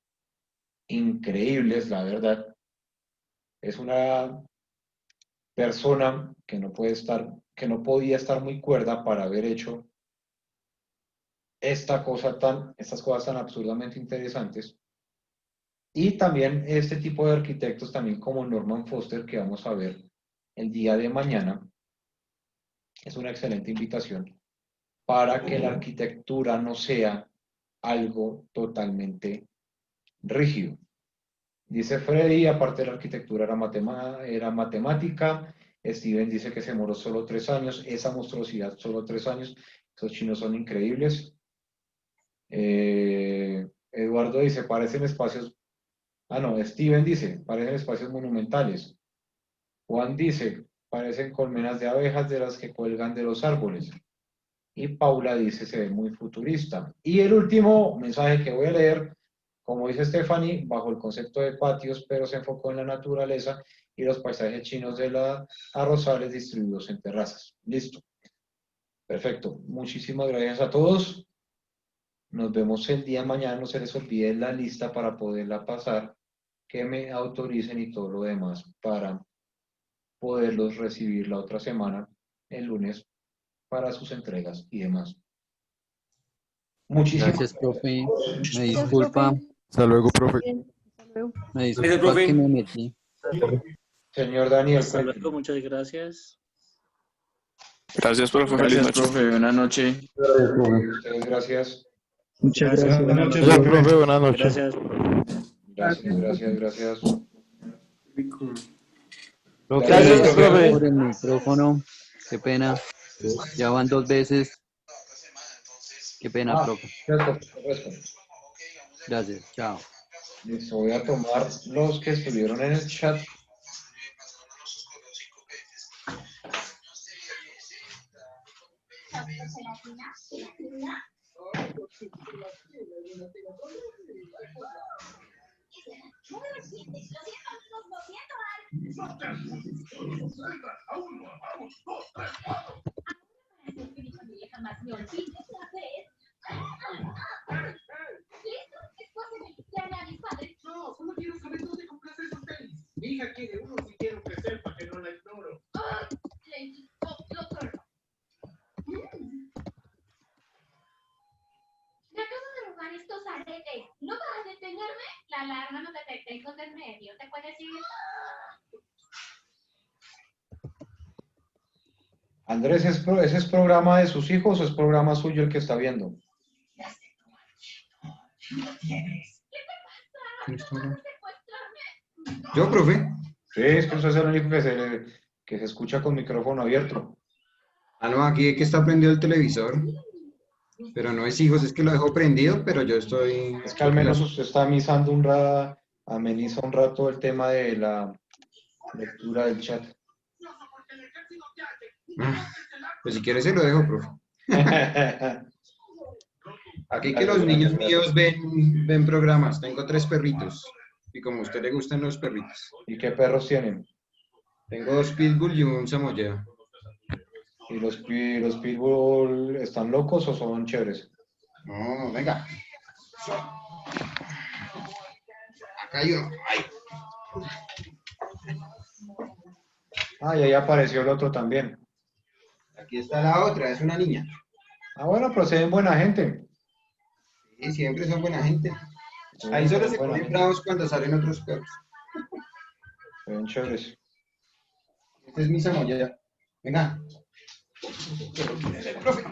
increíbles, la verdad. Es una persona que no podía estar muy cuerda para haber hecho estas cosas tan absurdamente interesantes. Y también este tipo de arquitectos, también como Norman Foster, que vamos a ver el día de mañana, es una excelente invitación para que la arquitectura no sea algo totalmente rígido. Dice Freddy, aparte de la arquitectura era matemática. Steven dice que se demoró solo 3 años. Esa monstruosidad, solo 3 años. Esos chinos son increíbles. Eduardo dice, parecen espacios... Ah, no, Steven dice, parecen espacios monumentales. Juan dice, parecen colmenas de abejas de las que cuelgan de los árboles. Y Paula dice, se ve muy futurista. Y el último mensaje que voy a leer, como dice Stephanie, bajo el concepto de patios, pero se enfocó en la naturaleza y los paisajes chinos de los arrozales distribuidos en terrazas. Listo. Perfecto. Muchísimas gracias a todos. Nos vemos el día de mañana. No se les olvide la lista para poderla pasar, que me autoricen y todo lo demás para poderlos recibir la otra semana, el lunes, para sus entregas y demás. Muchísimas Gracias, profe. Me Gracias, disculpa, profe. Hasta luego, profe. Bien, hasta luego. me Gracias, disculpa profe. que me metí. Señor Daniel, Hasta luego, cuénteme. muchas gracias. Gracias, profe. Feliz Gracias, noche. profe. Buenas noches. Muchas gracias. Muchas Gracias, gracias. buenas noches, Gracias, profe. profe. Buenas noches. Gracias. Gracias. Profe, Gracias, gracias profe. por el micrófono. Qué pena. Ya van 2 veces. Qué pena, profe. Perfecto. Gracias. Chao. Listo, voy a tomar los que estuvieron en el chat. No, solo quiero saber dónde compraste esos tenis. Mi hija quiere uno y quiero que sepa que no la ignoro. Me acabo de robar estos aretes. ¿No vas a detenerme? La alarma no detecta hijos del medio. ¿Te puedes ir? Andrés, ¿ese es programa de sus hijos o es programa suyo el que está viendo? ¿Yo, profe? Sí, es que usted es el único que se escucha con micrófono abierto. Ah, no, aquí es que está prendido el televisor. Pero no es hijos, es que lo dejo prendido, pero yo estoy... Es que al menos usted está ameniza un rato el tema de la lectura del chat. Pues si quiere se lo dejo, profe. Aquí que los niños míos ven programas. Tengo 3 perritos. Y como a usted le gustan los perritos. ¿Y qué perros tienen? Tengo 2 pitbull y un samoyedo. ¿Y los pitbull están locos o son chéveres? No, venga. Acá hay uno. ¡Ay! Ah, y ahí apareció el otro también. Aquí está la otra, es una niña. Ah, bueno, pero se ven buena gente. Sí, siempre son buena gente. Ahí solo se ponen bravos cuando salen otros perros. Se ven chéveres. Este es mi samoyeda. Venga. Profe.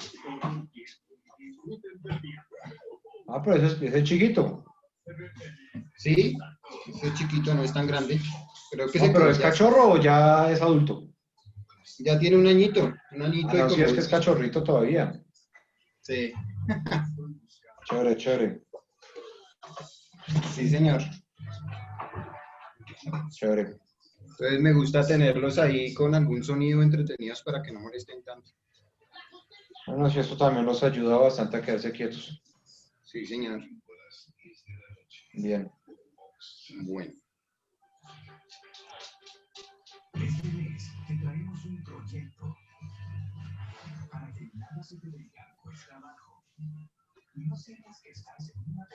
Ah, pero ese es chiquito. Sí, ese es chiquito, no es tan grande. Creo que No, pero ¿es cachorro o ya es adulto? Ya tiene un añito. Un añito Ah, no, y sí, como es que es cachorrito todavía. Sí. Chévere, chévere. Sí, señor. Chévere. Entonces me gusta tenerlos ahí con algún sonido entretenidos para que no molesten tanto. Bueno, sí, eso también nos ayuda bastante a quedarse quietos. Sí, señor. Bien. Bueno. Este mes te traemos un proyecto para que nada se te diga cuesta abajo. No sientas que estás en una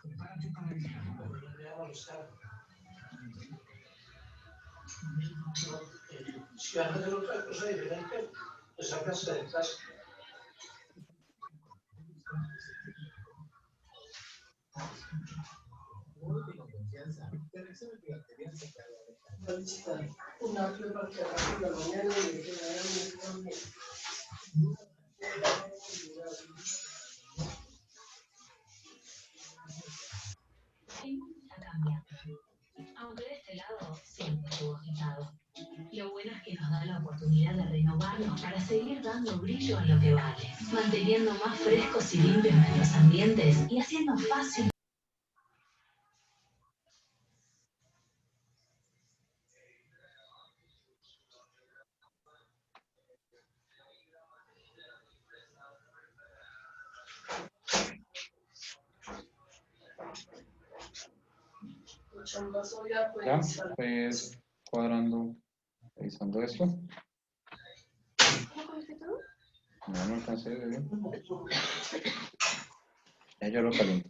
prepárate para el diálogo. Si van a hacer otra cosa diferente, pues sácase de casa. Una prueba que haga por la mañana y que vaya muy bien. El mundo está cambiando, aunque de este lado siempre estuvo agitado. Lo bueno es que nos da la oportunidad de renovarnos para seguir dando brillo a lo que vale, manteniendo más frescos y limpios nuestros ambientes y haciendo fácil. Ya, pues cuadrando, revisando esto. No alcancé de ver. Ya yo lo caliento.